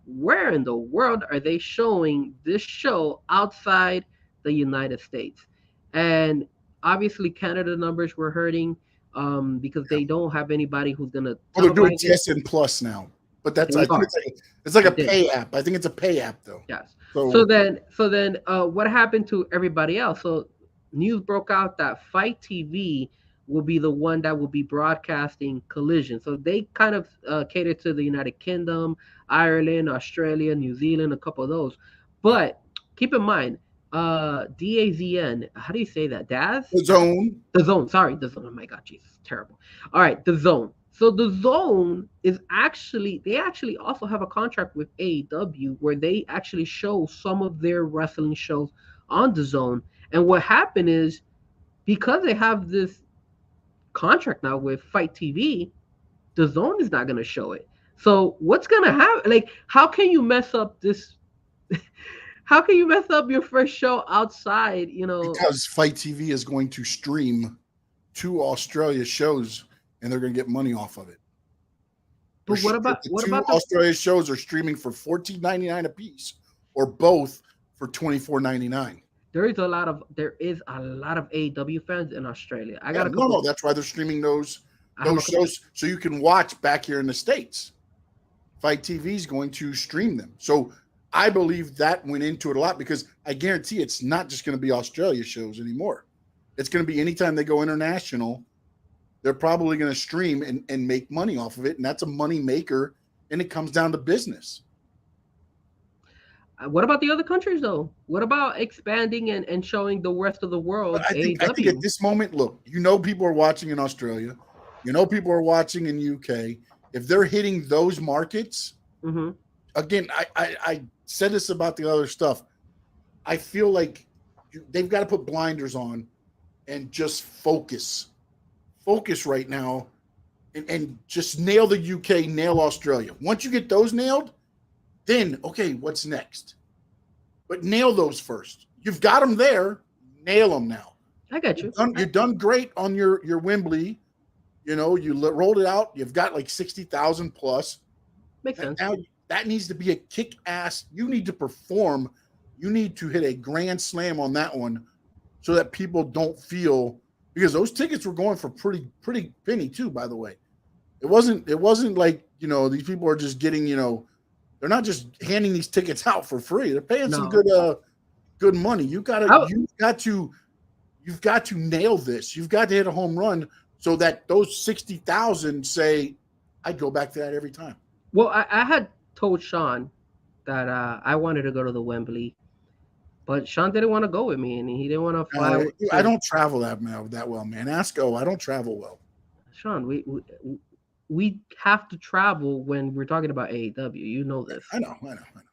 where in the world are they showing this show outside the United States? And obviously, Canada numbers were hurting because they don't have anybody who's gonna Well, they're doing televise it. TSN Plus now. But that's, They I think are. it's like a They did. pay app. I think it's a pay app though. Yes. So So then, what happened to everybody else? So news broke out that Fight TV will be the one that will be broadcasting Collision. So they kind of cater to the United Kingdom, Ireland, Australia, New Zealand, a couple of those. But keep in mind, DAZN. How do you say that? Daz? the zone. The Zone. Sorry, the Zone. Oh my God, Jesus, terrible. All right, the Zone. So the Zone is actually, they actually also have a contract with AEW where they actually show some of their wrestling shows on the Zone. And what happened is, because they have this contract now with Fight TV, the Zone is not going to show it. So what's going to happen? Like, how can you mess up this? How can you mess up your first show outside? Because Fight TV is going to stream 2 Australia shows and they're going to get money off of it. But what about the what 2 about the Australia shows are streaming for $14.99 a piece, or both for $24.99. There is a lot of AEW fans in Australia. I got a No, couple. that's why they're streaming those I have a couple. shows so you can watch back here in the States. Fight TV is going to stream them. So I believe that went into it a lot, because I guarantee it's not just going to be Australia shows anymore. It's going to be anytime they go international, they're probably going to stream and make money off of it. And that's a money maker. And it comes down to business. What about the other countries, though? What about expanding and showing the rest of the world But I think AEW? at this moment, look, people are watching in Australia. People are watching in UK. If they're hitting those markets, Mm-hmm. again, I said this about the other stuff. I feel like they've got to put blinders on and just focus right now, and just nail the UK, nail Australia. Once you get those nailed, then, okay, what's next? But nail those first. You've got them there. Nail them now. I got you. You've done great on your Wembley. You rolled it out. You've got like 60,000 plus. Makes sense. Now that needs to be a kick-ass. You need to perform. You need to hit a grand slam on that one, so that people don't feel, because those tickets were going for pretty penny too, by the way. It wasn't like, these people are just getting, they're not just handing these tickets out for free. They're paying some good money. You've got to nail this. You've got to hit a home run so that those 60,000 say, I'd go back to that every time. Well, I had told Sean that I wanted to go to the Wembley, but Sean didn't want to go with me, and he didn't want to fly. I don't travel that well, man. Ask O. I don't travel well. Sean, we have to travel when we're talking about AEW. You know this. I know.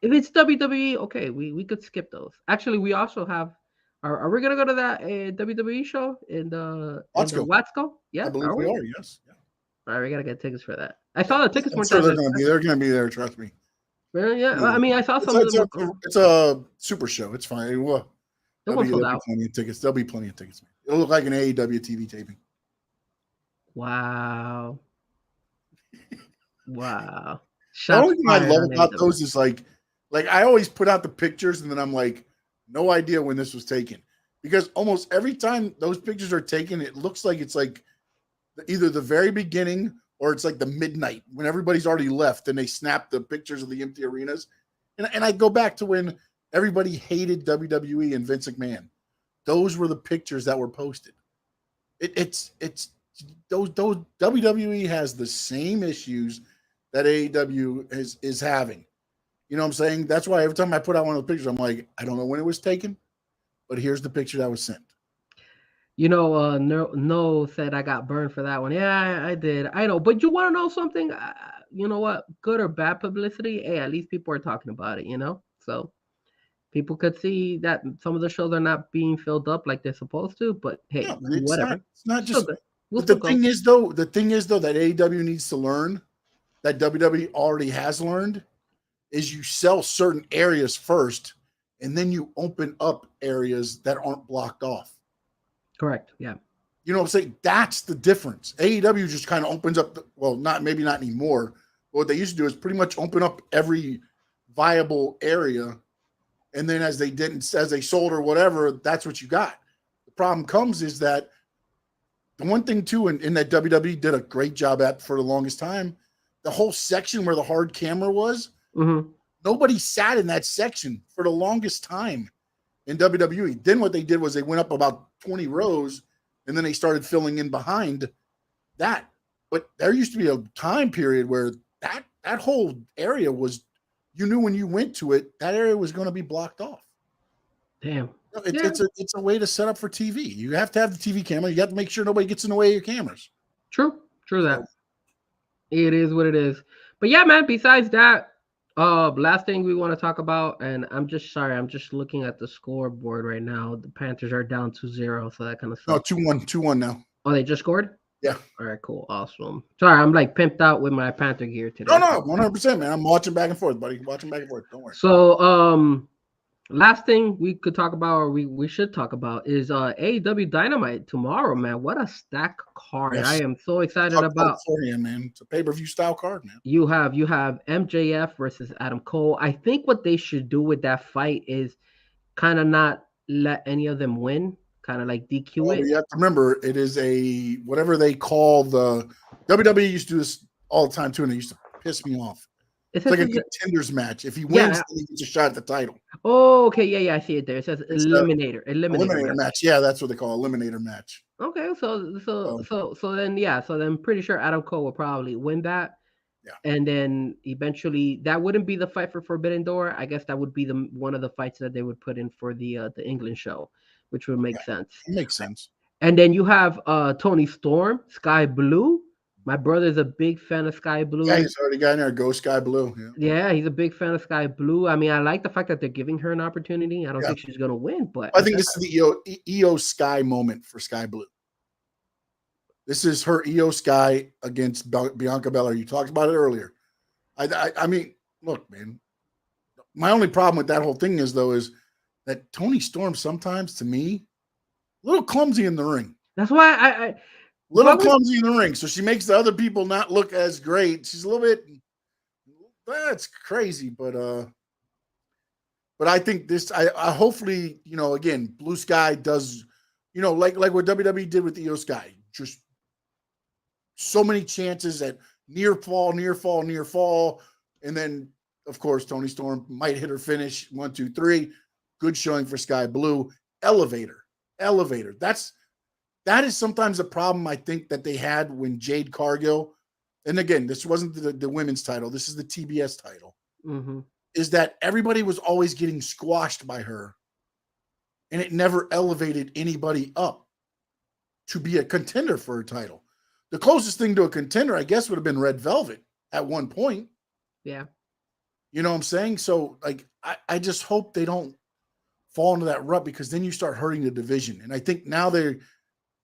If it's WWE, okay, we could skip those. Actually, we also have. Are we gonna go to that WWE show in the Watsco? Yeah, I believe we are. Yes. Yeah. All right, we gotta get tickets for that. I saw the tickets. I'm sure they're gonna be. They're gonna be there. Trust me. Well, yeah. I mean, I saw some of them. It's a super show. It's fine. There'll be plenty of tickets. There'll be plenty of tickets. It'll look like an AEW TV taping. Wow. The only thing I love about those is like I always put out the pictures, and then I'm like, No idea when this was taken, because almost every time those pictures are taken, it looks like it's like either the very beginning or it's like the midnight when everybody's already left and they snap the pictures of the empty arenas. And I go back to when everybody hated WWE and Vince McMahon. Those were the pictures that were posted. It's those WWE has the same issues that AEW is having. You know what I'm saying? That's why every time I put out one of the pictures, I'm like, I don't know when it was taken, but here's the picture that was sent. No said I got burned for that one. Yeah, I did. I know, but you want to know something? You know what? Good or bad publicity? Hey, at least people are talking about it. So people could see that some of the shows are not being filled up like they're supposed to. But hey, No, whatever. It's not Still just. good. We'll But the still go. thing is though that AEW needs to learn, that WWE already has learned, is you sell certain areas first, and then you open up areas that aren't blocked off. Correct. Yeah. You know what I'm saying? That's the difference. AEW just kind of opens up, maybe not anymore. But what they used to do is pretty much open up every viable area, and then as they sold or whatever, that's what you got. The problem comes is that the one thing too, in that WWE did a great job at for the longest time, the whole section where the hard camera was, nobody sat in that section for the longest time in WWE. Then what they did was they went up about 20 rows, and then they started filling in behind that. But there used to be a time period where that whole area was, you knew when you went to it, that area was going to be blocked off. Damn. It's a way to set up for TV. You have to have the TV camera. You have to make sure nobody gets in the way of your cameras. True that. It is what it is. But yeah, man, besides that, last thing we want to talk about, and I'm just looking at the scoreboard right now. The Panthers are down 2-0, so that kind of sucks. No, 2-1 now. Oh, they just scored? Yeah. All right, cool. Awesome. Sorry, I'm like pimped out with my Panther gear today. No, 100%, man. I'm watching back and forth, buddy. Watching back and forth. Don't worry. So, last thing we could talk about, or we should talk about, is AEW Dynamite tomorrow, man. What a stack card! Yes. I am so excited about. Man, it's a pay-per-view style card, man. You have MJF versus Adam Cole. I think what they should do with that fight is kind of not let any of them win, kind of like DQ it. You have to remember, it is a whatever they call the WWE used to do this all the time too, and it used to piss me off. It's like a contenders match. If he wins, then he gets a shot at the title. Oh, okay. Yeah, I see it there. It says eliminator match. Yeah, that's what they call eliminator match. Okay, so then pretty sure Adam Cole will probably win that. Yeah. And then eventually that wouldn't be the fight for Forbidden Door. I guess that would be one of the fights that they would put in for the England show, which would make sense. It makes sense. And then you have Tony Storm, Sky Blue. My brother's a big fan of Sky Blue. Yeah, he's already got in there. Go Sky Blue. Yeah, he's a big fan of Sky Blue. I mean, I like the fact that they're giving her an opportunity. I don't think she's going to win, but I think this is the Io Sky moment for Sky Blue. This is her Io Sky against Bianca Belair. You talked about it earlier. I mean, look, man. My only problem with that whole thing is that Tony Storm sometimes, to me, a little clumsy in the ring. That's why I clumsy in the ring, so she makes the other people not look as great. She's a little bit, that's crazy, but I think this, I hopefully, again, Blue Sky does, like what WWE did with Io Sky, just so many chances at near fall, and then of course Tony Storm might hit her finish 1, 2, 3. Good showing for Sky Blue. Elevator. That is sometimes a problem I think that they had when Jade Cargill, and again, this wasn't the women's title, this is the TBS title, is that everybody was always getting squashed by her, and it never elevated anybody up to be a contender for a title. The closest thing to a contender, I guess, would have been Red Velvet at one point. Yeah. You know what I'm saying? So, I just hope they don't fall into that rut, because then you start hurting the division. And I think now the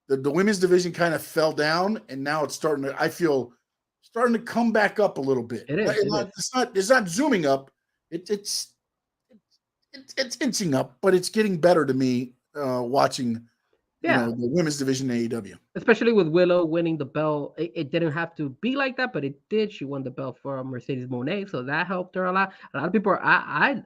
women's division kind of fell down, and now it's starting to come back up a little bit. It's not zooming up. It's inching up, but it's getting better to me watching the women's division in AEW. Especially with Willow winning the belt. It didn't have to be like that, but it did. She won the belt for Mercedes Moné, so that helped her a lot. A lot of people are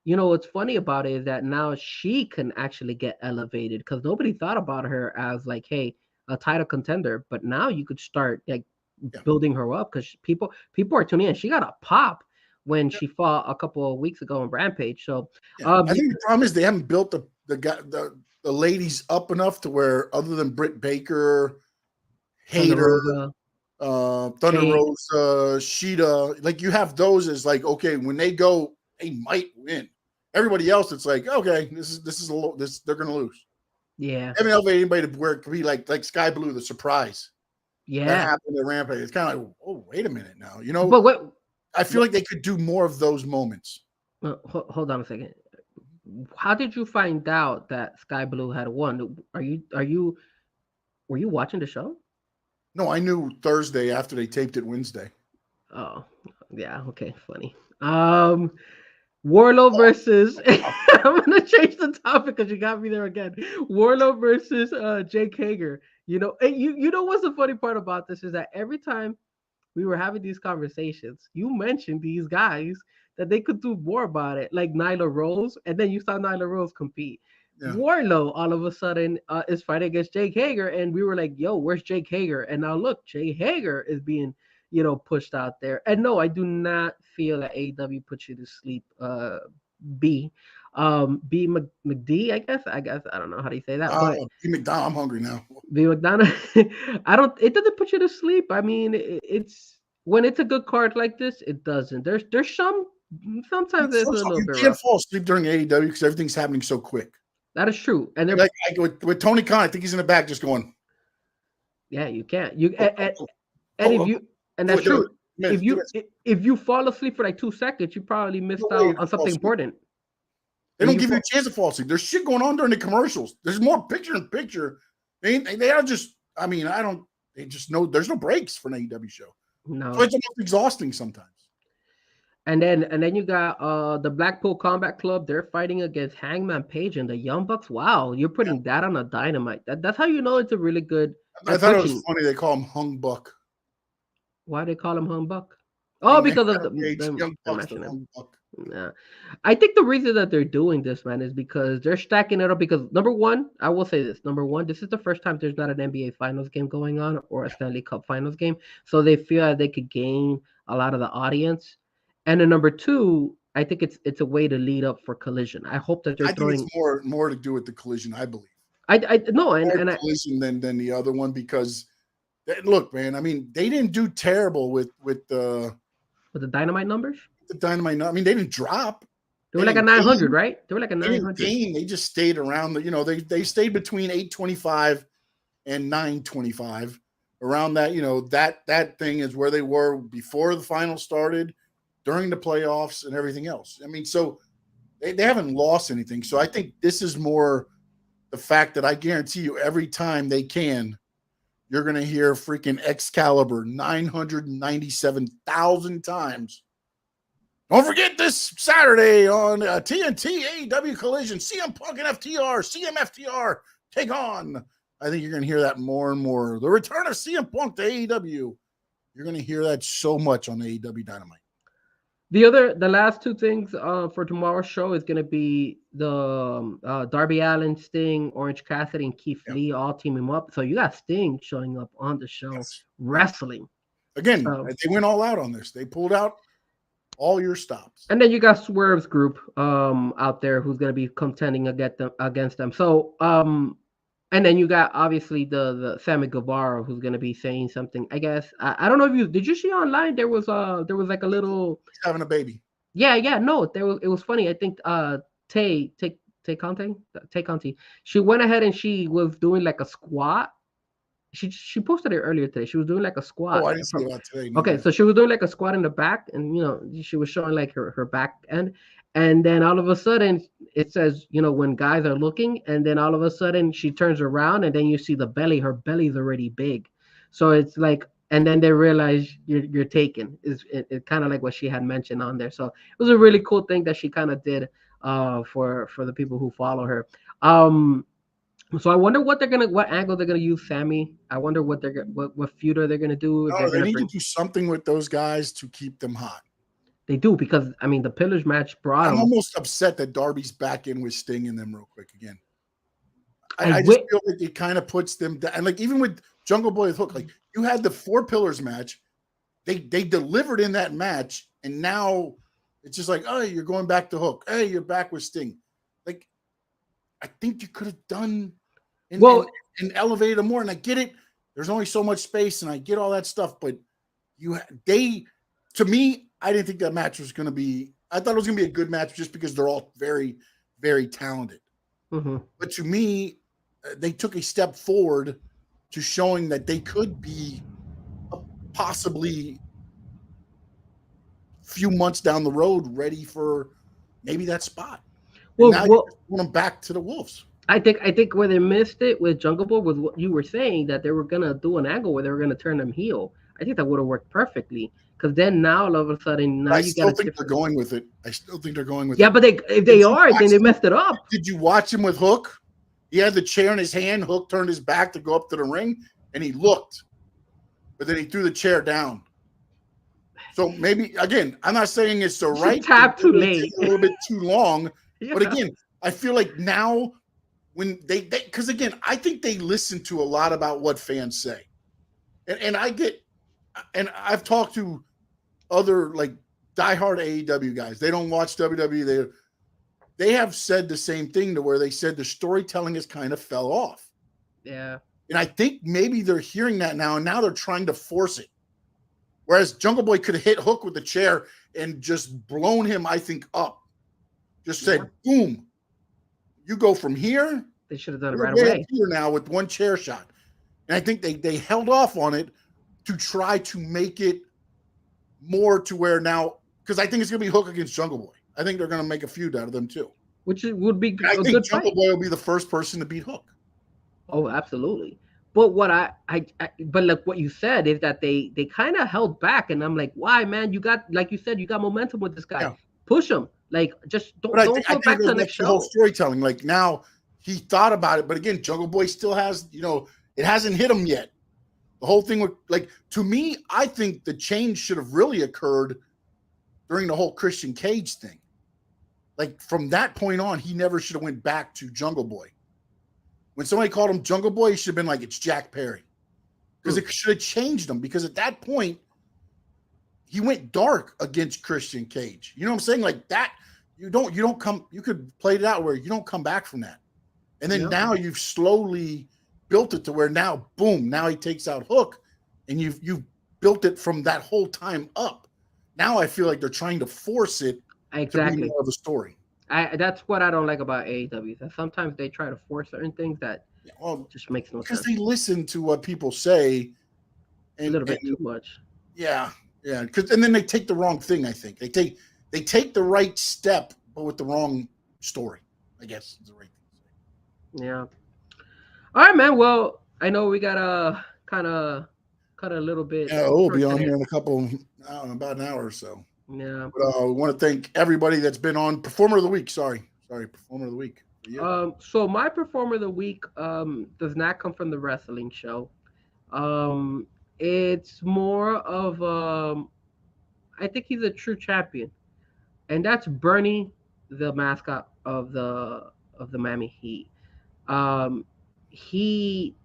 you know what's funny about it is that now she can actually get elevated because nobody thought about her as like, hey, a title contender. But now you could start like Yeah. building her up because people are tuning in. She got a pop when she fought a couple of weeks ago on Rampage. So Yeah. I think the problem is they haven't built the ladies up enough to where, other than Britt Baker, Hater, Thunder Rosa, Sheeta, like you have those as like, okay, when they go, they might win. Everybody else, it's like, okay, this they're gonna lose. Yeah. They haven't elevated anybody to where it could be like Sky Blue, the surprise. Yeah. That happened at Rampage. It's kind of like, oh, wait a minute now. You know, but what I feel like they could do more of those moments. Hold on a second. How did you find out that Sky Blue had won? Were you watching the show? No, I knew Thursday after they taped it Wednesday. Oh, yeah. Okay, funny. Warlow versus. I'm gonna change the topic because you got me there again. Warlow versus Jake Hager. You know, and you know what's the funny part about this is that every time we were having these conversations, you mentioned these guys that they could do more about it, like Nyla Rose, and then you saw Nyla Rose compete. Yeah. Warlow all of a sudden is fighting against Jake Hager, and we were like, "Yo, where's Jake Hager?" And now look, Jake Hager is being, pushed out there. And no, I do not feel that AEW puts you to sleep. B McD, I guess I don't know how do you say that. But B McDonald, I'm hungry now. B McDonald, it doesn't put you to sleep. I mean, it's when it's a good card like this, it doesn't. There's sometimes it's a little bit rough. You can't fall asleep during AEW because everything's happening so quick. That is true. And they're like with Tony Khan, I think he's in the back just going. Yeah, you can't. And that's true. If you fall asleep for like 2 seconds, you probably missed out on something important. They don't give you a chance to fall asleep. There's shit going on during the commercials. There's more picture in picture. They are just. I mean, They just know there's no breaks for an AEW show. No, so it's almost exhausting sometimes. And then you got the Blackpool Combat Club. They're fighting against Hangman Page and the Young Bucks. Wow, you're putting that on a Dynamite. That's how you know it's a really good. I thought it was funny. They call him Hung Buck. Why they call him Hung Buck? Oh, because of the Young Bucks, the Hung Buck. Yeah, I think the reason that they're doing this, man, is because they're stacking it up. Because number one, I will say this: number one, this is the first time there's not an NBA Finals game going on or a Stanley Cup Finals game, so they feel that they could gain a lot of the audience. And then number two, I think it's a way to lead up for Collision. I hope that they're throwing. Think it's more to do with the Collision, I believe. I no, and Collision than the other one because look, man, I mean they didn't do terrible with the Dynamite numbers. The Dynamite, I mean they didn't drop. They were like a 900, right? They were like a 900. They just stayed around they stayed between 825 and 925. Around that, that thing is where they were before the final started, during the playoffs and everything else. I mean, so they haven't lost anything. So I think this is more the fact that I guarantee you every time they can, you're going to hear freaking Excalibur 997,000 times. Don't forget this Saturday on TNT AEW Collision, CM Punk and CMFTR take on. I think you're going to hear that more and more. The return of CM Punk to AEW. You're going to hear that so much on AEW Dynamite. The last two things for tomorrow's show is going to be the Darby Allin, Sting, Orange Cassidy, and Keith Lee all teaming up. So you got Sting showing up on the show, wrestling. Again, they went all out on this. They pulled out all your stops. And then you got Swerve's group out there who's going to be contending against them. So and then you got obviously the Sammy Guevara who's going to be saying something. I guess I don't know if did you see online there was like a little he's having a baby. Yeah, no, it was funny. I think Tay Conti. She went ahead and she was doing like a squat. She posted it earlier today. She was doing like a squat. Oh, I didn't see that today. No. Okay, so she was doing like a squat in the back, and she was showing like her back end, and then all of a sudden it says when guys are looking, and then all of a sudden she turns around, and then you see the belly. Her belly's already big, so it's like, and then they realize you're taken. It's kind of like what she had mentioned on there. So it was a really cool thing that she kind of did for the people who follow her. So I wonder what angle they're gonna use Sammy. I wonder what feud are they gonna do. They need to do something with those guys to keep them hot. They do, because I mean the Pillars match brought I'm them. almost upset that Darby's back in with Sting in them real quick again. I I just wi- feel like it kind of puts them down. And like even with Jungle Boy with Hook, like you had the 4 Pillars match, they delivered in that match, and now it's just like, oh, you're going back to Hook. Hey, you're back with Sting. Like, I think you could have done and elevated them more. And I get it. There's only so much space, and I get all that stuff. But to me, I didn't think that match was going to be. I thought it was going to be a good match just because they're all very, very talented. Mm-hmm. But to me, they took a step forward to showing that they could be possibly few months down the road ready for maybe that spot. And now you want them back to the Wolves. I think where they missed it with Jungle Boy was what you were saying, that they were gonna do an angle where they were gonna turn them heel. I think that would have worked perfectly, because then now all of a sudden now I you still got. think they're going with it. I still think they're going with Yeah, it. but if they are, then they messed it up. Did you watch him with Hook? He had the chair in his hand. Hook turned his back to go up to the ring, and he looked, but then he threw the chair down. So maybe again, I'm not saying it's the right. Tap too late, a little bit too long. Yeah. But again, I feel like now when they because again, I think they listen to a lot about what fans say, and I've talked to other like diehard AEW guys. They don't watch WWE. They have said the same thing, to where they said the storytelling has kind of fell off. Yeah, and I think maybe they're hearing that now, and now they're trying to force it. Whereas Jungle Boy could have hit Hook with the chair and just blown him, I think, up. Just said, boom, you go from here. They should have done it right away. Here now with one chair shot. And I think they held off on it to try to make it more to where now, because I think it's going to be Hook against Jungle Boy. I think they're going to make a feud out of them too. Which would be I think Jungle Boy will be the first person to beat Hook. Oh, absolutely. But what but like what you said is that they kind of held back, and I'm like, why, man? You got, like you said, you got momentum with this guy. Yeah. Push him. Like, just don't go back to the next show. The whole storytelling. Like now he thought about it, but again, Jungle Boy still has, it hasn't hit him yet. The whole thing with, like, to me, I think the change should have really occurred during the whole Christian Cage thing. Like from that point on, he never should have went back to Jungle Boy. When somebody called him Jungle Boy, he should have been like, it's Jack Perry. Because it should have changed him. Because at that point, he went dark against Christian Cage. You know what I'm saying? Like that, you could play it out where you don't come back from that. And then now you've slowly built it to where now, boom, now he takes out Hook. And you've built it from that whole time up. Now I feel like they're trying to force it to be more of a story. That's what I don't like about AEW. That sometimes they try to force certain things that just makes no sense. Because they listen to what people say, a little bit too much. Yeah. And then they take the wrong thing. I think they take the right step, but with the wrong story. I guess is the right thing to say. Yeah. All right, man. Well, I know we gotta kind of cut a little bit. Yeah, we'll be on here in about an hour or so. Yeah. But we want to thank everybody that's been on. Performer of the Week. Sorry, Performer of the Week. Yeah. So my Performer of the Week does not come from the wrestling show. It's more of I think he's a true champion, and that's Bernie, the mascot of the Miami Heat. He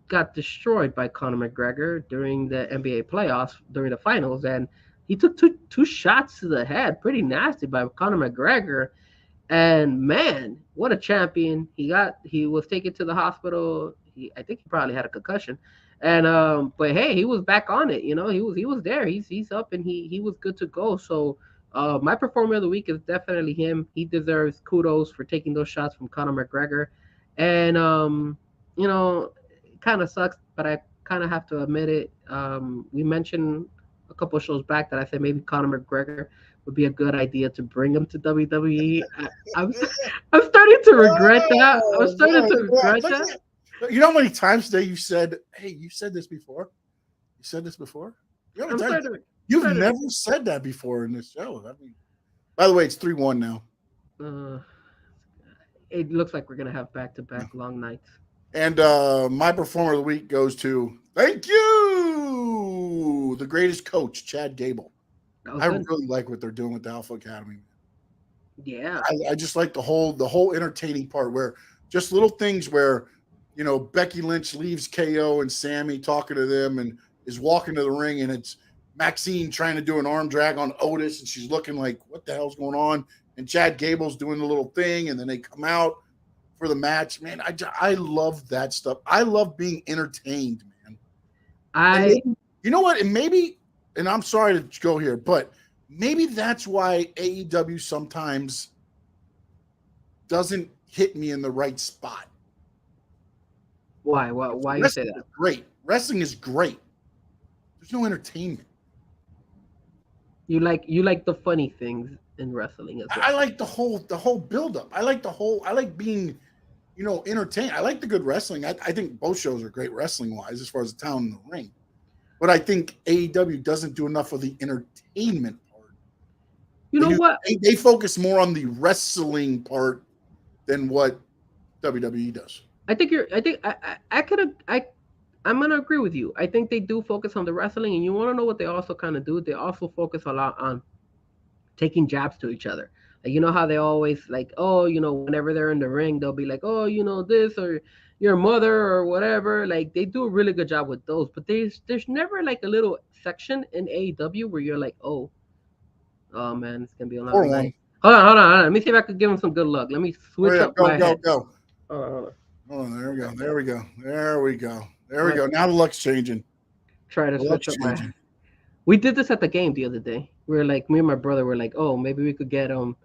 got destroyed by Conor McGregor during the NBA playoffs during the finals, and he took two shots to the head, pretty nasty, by Conor McGregor. And man, what a champion! He was taken to the hospital. I think he probably had a concussion, and but hey, he was back on it. He was there. He's up, and he was good to go. So my Performer of the Week is definitely him. He deserves kudos for taking those shots from Conor McGregor, and it kind of sucks, but I kind of have to admit it. We mentioned a couple of shows back that I said maybe Conor McGregor would be a good idea to bring him to WWE. I'm starting to regret that. I'm starting to regret that. You know how many times today you said, "Hey, you said this before." You said this before. You've never said that before in this show. I mean, by the way, it's 3-1 now. It looks like we're gonna have back-to-back long nights. And my Performer of the Week goes to, thank you, the greatest coach, Chad Gable. That was I good. really like what they're doing with the Alpha Academy. Yeah. I just like the whole entertaining part where just little things where, Becky Lynch leaves KO and Sammy talking to them and is walking to the ring, and it's Maxine trying to do an arm drag on Otis, and she's looking like, what the hell's going on? And Chad Gable's doing the little thing, and then they come out for the match. Man, I love that stuff. I love being entertained, man. You know what? And I'm sorry to go here, but maybe that's why AEW sometimes doesn't hit me in the right spot. Why you say that? Great. Wrestling is great. There's no entertainment. You like the funny things in wrestling as well. I like the whole build-up. I like being, entertained. I like the good wrestling. I think both shows are great wrestling-wise as far as the talent in the ring. But I think AEW doesn't do enough of the entertainment part. You know what? They focus more on the wrestling part than what WWE does. I'm gonna agree with you. I think they do focus on the wrestling, and you want to know what they also kind of do? They also focus a lot on taking jabs to each other. Like, you know how they always like, oh, whenever they're in the ring, they'll be like, oh, this or your mother or whatever. Like, they do a really good job with those, but there's never like a little section in AEW where you're like, oh man, it's gonna be a lot of night. Hold on. Let me see if I could give him some good luck. Let me switch up my head. Go. Hold on. There we go. Now the luck's changing. Try to switch up my head. We did this at the game the other day. We were like, me and my brother were like, oh, maybe we could give him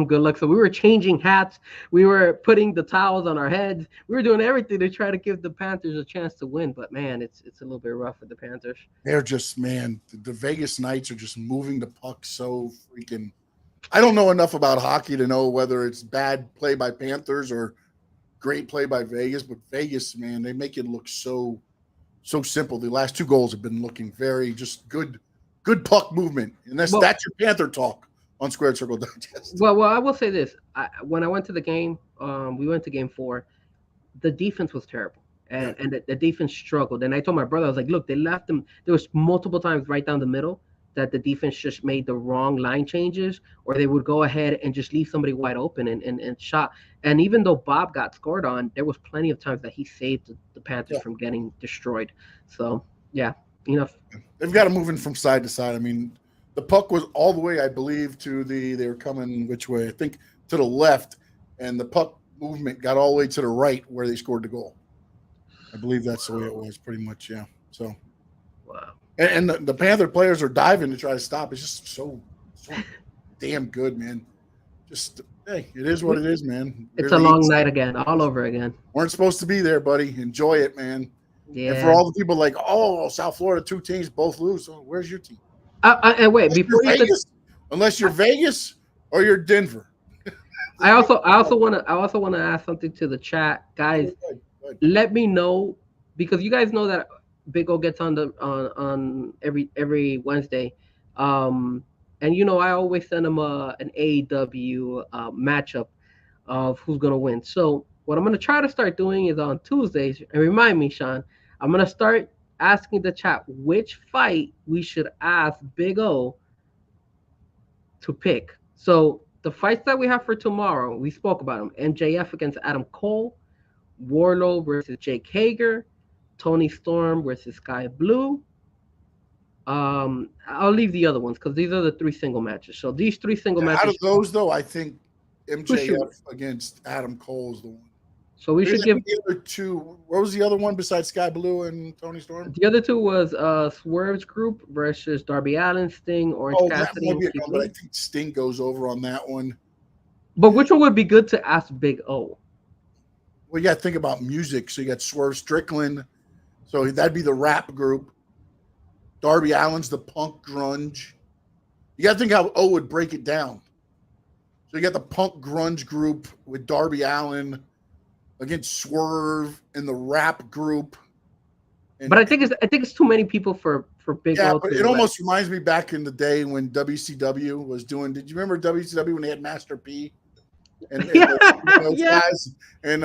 good luck. So we were changing hats. We were putting the towels on our heads. We were doing everything to try to give the Panthers a chance to win. But man, it's a little bit rough for the Panthers. They're just, man, the Vegas Knights are just moving the puck so freaking. I don't know enough about hockey to know whether it's bad play by Panthers or great play by Vegas. But Vegas, man, they make it look so simple. The last two goals have been looking very just good puck movement. And that's your Panther talk on Squared Circle Digest. Well, I will say this. When I went to the game, we went to game 4, the defense was terrible. And the defense struggled. And I told my brother, I was like, look, they left them. There was multiple times right down the middle that the defense just made the wrong line changes, or they would go ahead and just leave somebody wide open and shot. And even though Bob got scored on, there was plenty of times that he saved the Panthers from getting destroyed. So, yeah, they've got to move in from side to side. I mean, the puck was all the way, I believe, they were coming which way? I think to the left, and the puck movement got all the way to the right where they scored the goal. I believe that's the way it was, pretty much, yeah. So, wow. And the Panther players are diving to try to stop. It's just so damn good, man. Just, hey, it is what it is, man. It's a long night again, all over again. Weren't supposed to be there, buddy. Enjoy it, man. Yeah. And for all the people like, oh, South Florida, 2 teams both lose. So where's your team? And wait, unless you're Vegas or you're Denver. I also want to ask something to the chat, guys. Go ahead. Let me know, because you guys know that Big O gets on every Wednesday, and I always send him an AEW matchup of who's gonna win. So what I'm gonna try to start doing is on Tuesdays, and remind me, Sean, I'm gonna start asking the chat which fight we should ask Big O to pick. So the fights that we have for tomorrow, we spoke about them: MJF against Adam Cole, Warlow versus Jake Hager, Tony Storm versus Sky Blue. I'll leave the other ones because these are the 3 single matches. So these 3 single matches. Out of those, though, I think MJF against Adam Cole is the one. So we should give the other 2. What was the other one besides Sky Blue and Tony Storm? The other 2 was Swerve's group versus Darby Allin, Sting, Orange Cassidy. That might be but I think Sting goes over on that one. But which one would be good to ask Big O? Well, you got to think about music. So you got Swerve Strickland. So that'd be the rap group. Darby Allin's the punk grunge. You got to think how O would break it down. So you got the punk grunge group with Darby Allin against Swerve and the rap group. But I think it's too many people for Big O. Yeah, but it almost reminds me back in the day when WCW was doing. Did you remember WCW when they had Master P? And those guys and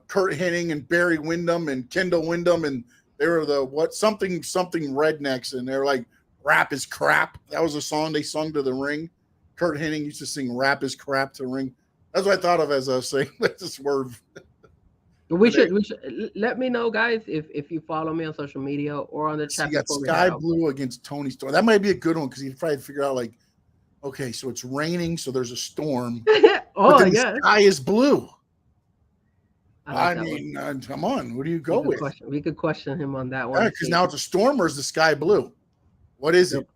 Kurt Hennig and Barry Windham and Kendall Windham, and they were the something rednecks, and they're like Rap is crap. That was a song they sung to the ring. Kurt Hennig used to sing "Rap is crap" to the ring. That's what I thought of as I was saying. Let's just swerve. We should let me know, guys, if you follow me on social media or on the So chat. you got Sky Blue against Tony Storm. That might be a good one because you probably figure out like, okay, so it's raining, so there's a storm. Oh, but the sky is blue. I mean, come on, what do you go with? We could question him on that one. Because now it's a storm or is the sky blue? What is it?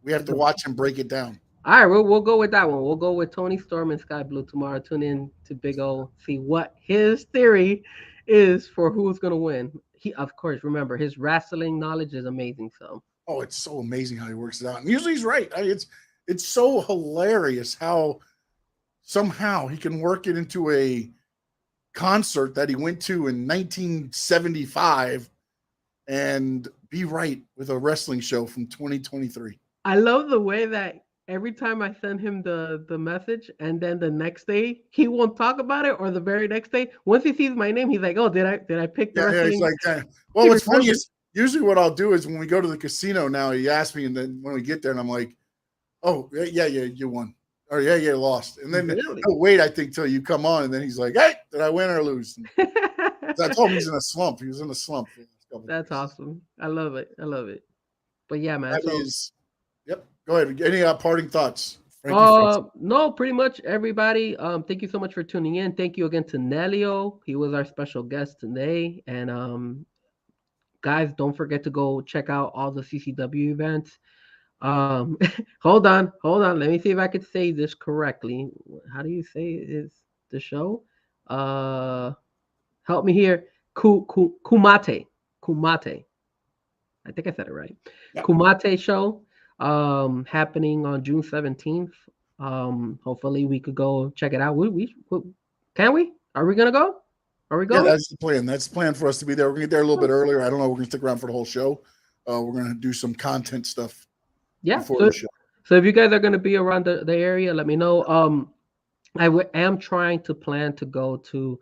We have to watch him break it down. All right, we'll go with that one. We'll go with Tony Storm and Sky Blue tomorrow. Tune in to Big O, see what his theory is for who's gonna win. He, of course, remember his wrestling knowledge is amazing. So, it's so amazing how he works it out. And usually he's right. It's so hilarious how somehow he can work it into a concert that he went to in 1975 and be right with a wrestling show from 2023. I love the way that every time I send him the message and then the next day he won't talk about it, or the very next day, once he sees my name, he's like, "Oh, did I pick the wrestling?" He's like, well, what's funny is usually what I'll do is when we go to the casino now, he asks me, and then when we get there and I'm like, "Oh, yeah, you won." Or you lost. And then he'll wait, I think, till you come on, and then he's like, "Hey, did I win or lose?" I told him he's in a slump. He was in a slump. That's awesome. I love it. But yeah, man. Yep. Go ahead. Any parting thoughts? No, pretty much everybody. Thank you so much for tuning in. Thank you again to Nelio. He was our special guest today. And guys, don't forget to go check out all the CCW events. Hold on. Let me see if I could say this correctly. How do you say is the show? Help me here. Kumate. I think I said it right. Yeah. Kumate show. Happening on June 17th. Hopefully we could go check it out. Can we? Are we gonna go? Are we going? Yeah, that's the plan. That's the plan for us to be there. We're gonna get there a little bit earlier. I don't know. We're gonna stick around for the whole show. We're gonna do some content stuff. Yeah. So if you guys are gonna be around the area, let me know. I am trying to plan to go to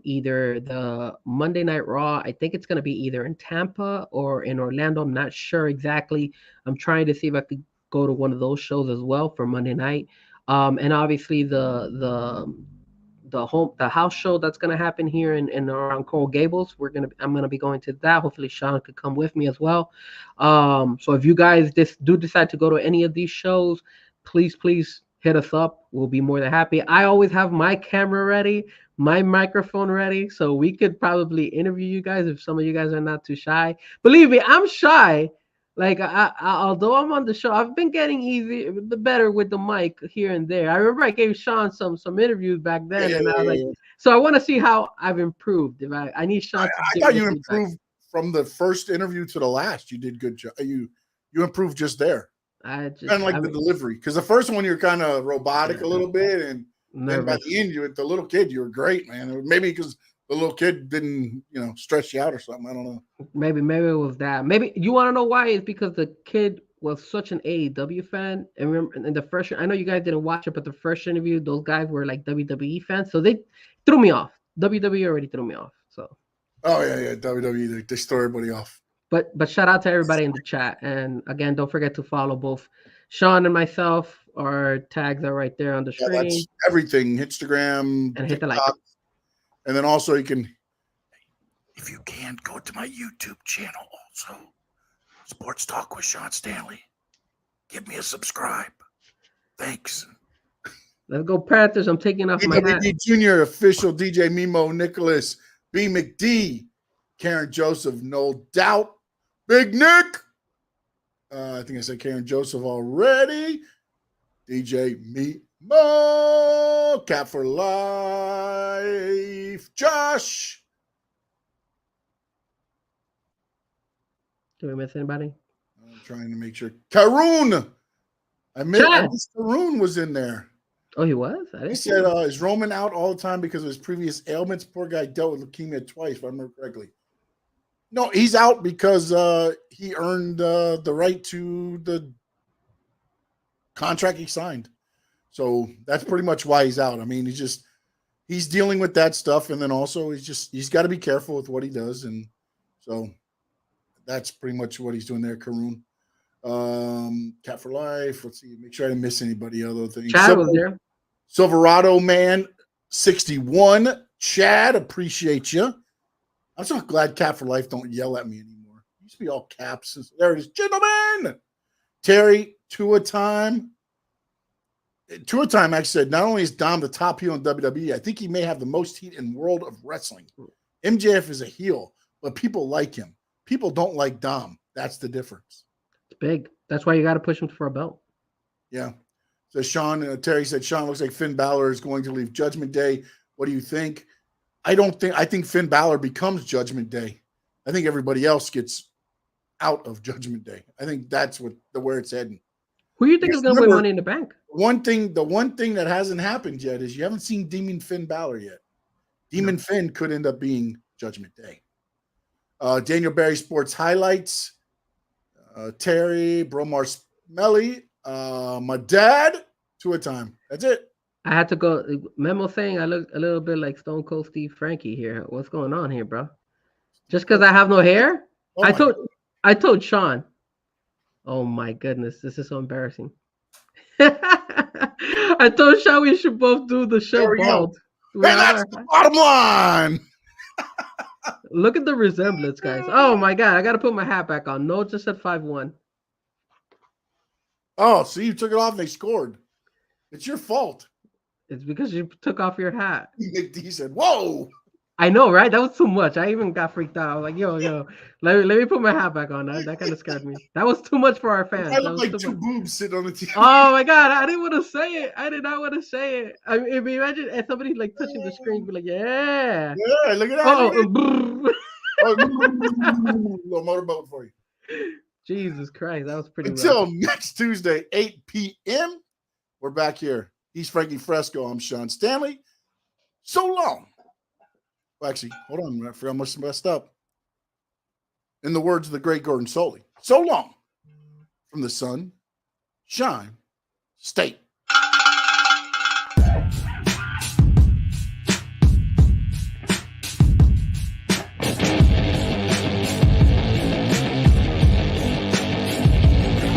either the Monday Night Raw. I think it's going to be either in Tampa or in Orlando. I'm not sure exactly. I'm trying to see if I could go to one of those shows as well for Monday night. And obviously the house show that's going to happen here in around Coral Gables. I'm going to be going to that. Hopefully Sean could come with me as well. So if you guys do decide to go to any of these shows, please hit us up. We'll be more than happy. I always have my camera ready, my microphone ready, so we could probably interview you guys if some of you guys are not too shy. Believe me, I'm shy. Like, although I'm on the show, I've been getting better with the mic here and there. I remember I gave Sean some interviews back then, and I was like, so I want to see how I've improved. If I need Sean. I thought you improved from the first interview to the last. You did good job. You improved just there. Kind of like the delivery, because the first one you're kind of robotic a little bit, and then by the end, the little kid, you were great, man. Maybe because the little kid didn't, stretch you out or something. I don't know. Maybe it was that. Maybe you want to know why? It's because the kid was such an AEW fan. And remember, in the first, I know you guys didn't watch it, but the first interview, those guys were like WWE fans, so they threw me off. WWE already threw me off. So. Oh yeah, WWE, they throw everybody off. But shout out to everybody in the chat. And again, don't forget to follow both Sean and myself. Our tags are right there on the screen. That's everything. Instagram, and hit the like. And then also you can, if you can, go to my YouTube channel also. Sports Talk with Sean Stanley. Give me a subscribe. Thanks. Let's go Panthers. I'm taking off my hat. Junior, official DJ Mimo, Nicholas, B. McD, Karen Joseph, no doubt. Big Nick. I think I said Karen Joseph already. DJ Mimo, Cat for Life, Josh. Did we miss anybody? I'm trying to make sure. Karoon. I missed Karoon was in there. Oh, he was? He said, is Roman out all the time because of his previous ailments? Poor guy dealt with leukemia twice, if I remember correctly. No, he's out because he earned the right to the contract he signed. So that's pretty much why he's out. I mean, he's dealing with that stuff. And then also he's got to be careful with what he does. And so that's pretty much what he's doing there, Karoon. Cat for Life. Let's see. Make sure I didn't miss anybody. Other things. Chad was there. Silverado Man 61. Chad, appreciate you. I'm so glad Cat for Life don't yell at me anymore. It used to be all caps. There it is. Gentlemen. Terry, Tua Time. Tua Time actually said, not only is Dom the top heel in WWE, I think he may have the most heat in world of wrestling. MJF is a heel, but people like him. People don't like Dom. That's the difference. It's big. That's why you got to push him for a belt. Yeah. So Terry said, Sean, looks like Finn Balor is going to leave Judgment Day. What do you think? I think Finn Balor becomes Judgment Day. I think everybody else gets out of Judgment Day. I think that's where it's heading. Who do you think is going to win Money in the Bank? The one thing that hasn't happened yet is you haven't seen Demon Finn Balor yet. Demon Finn could end up being Judgment Day. Daniel Barry Sports Highlights. Terry, Bromar Smelly, my dad, Tua Time. That's it. I had to go. Memo saying I look a little bit like Stone Cold Steve Frankie here. What's going on here, bro? Just because I have no hair? I told Sean. Oh my goodness, this is so embarrassing. I told Sean we should both do the show bald. And that's the bottom line. Look at the resemblance, guys. Oh my god, I gotta put my hat back on. No, just at 5'1". Oh, so you took it off and they scored. It's your fault. It's because you took off your hat. Nick D said, whoa. I know, right? That was too much. I even got freaked out. I was like, yo, let me put my hat back on. That kind of scared me. That was too much for our fans. I look like two boobs sitting on the TV. Oh my god, I didn't want to say it. I did not want to say it. I mean, imagine if somebody like touching the screen, be like, yeah. Yeah, look at that. Little motorboat for you. Jesus Christ, that was pretty Until next Tuesday, 8 p.m., we're back here. He's Frankie Frezko. I'm Sean Stanley. So long. Well, actually, hold on. I forgot I must have messed up. In the words of the great Gordon Soley, so long from the sun, shine, state.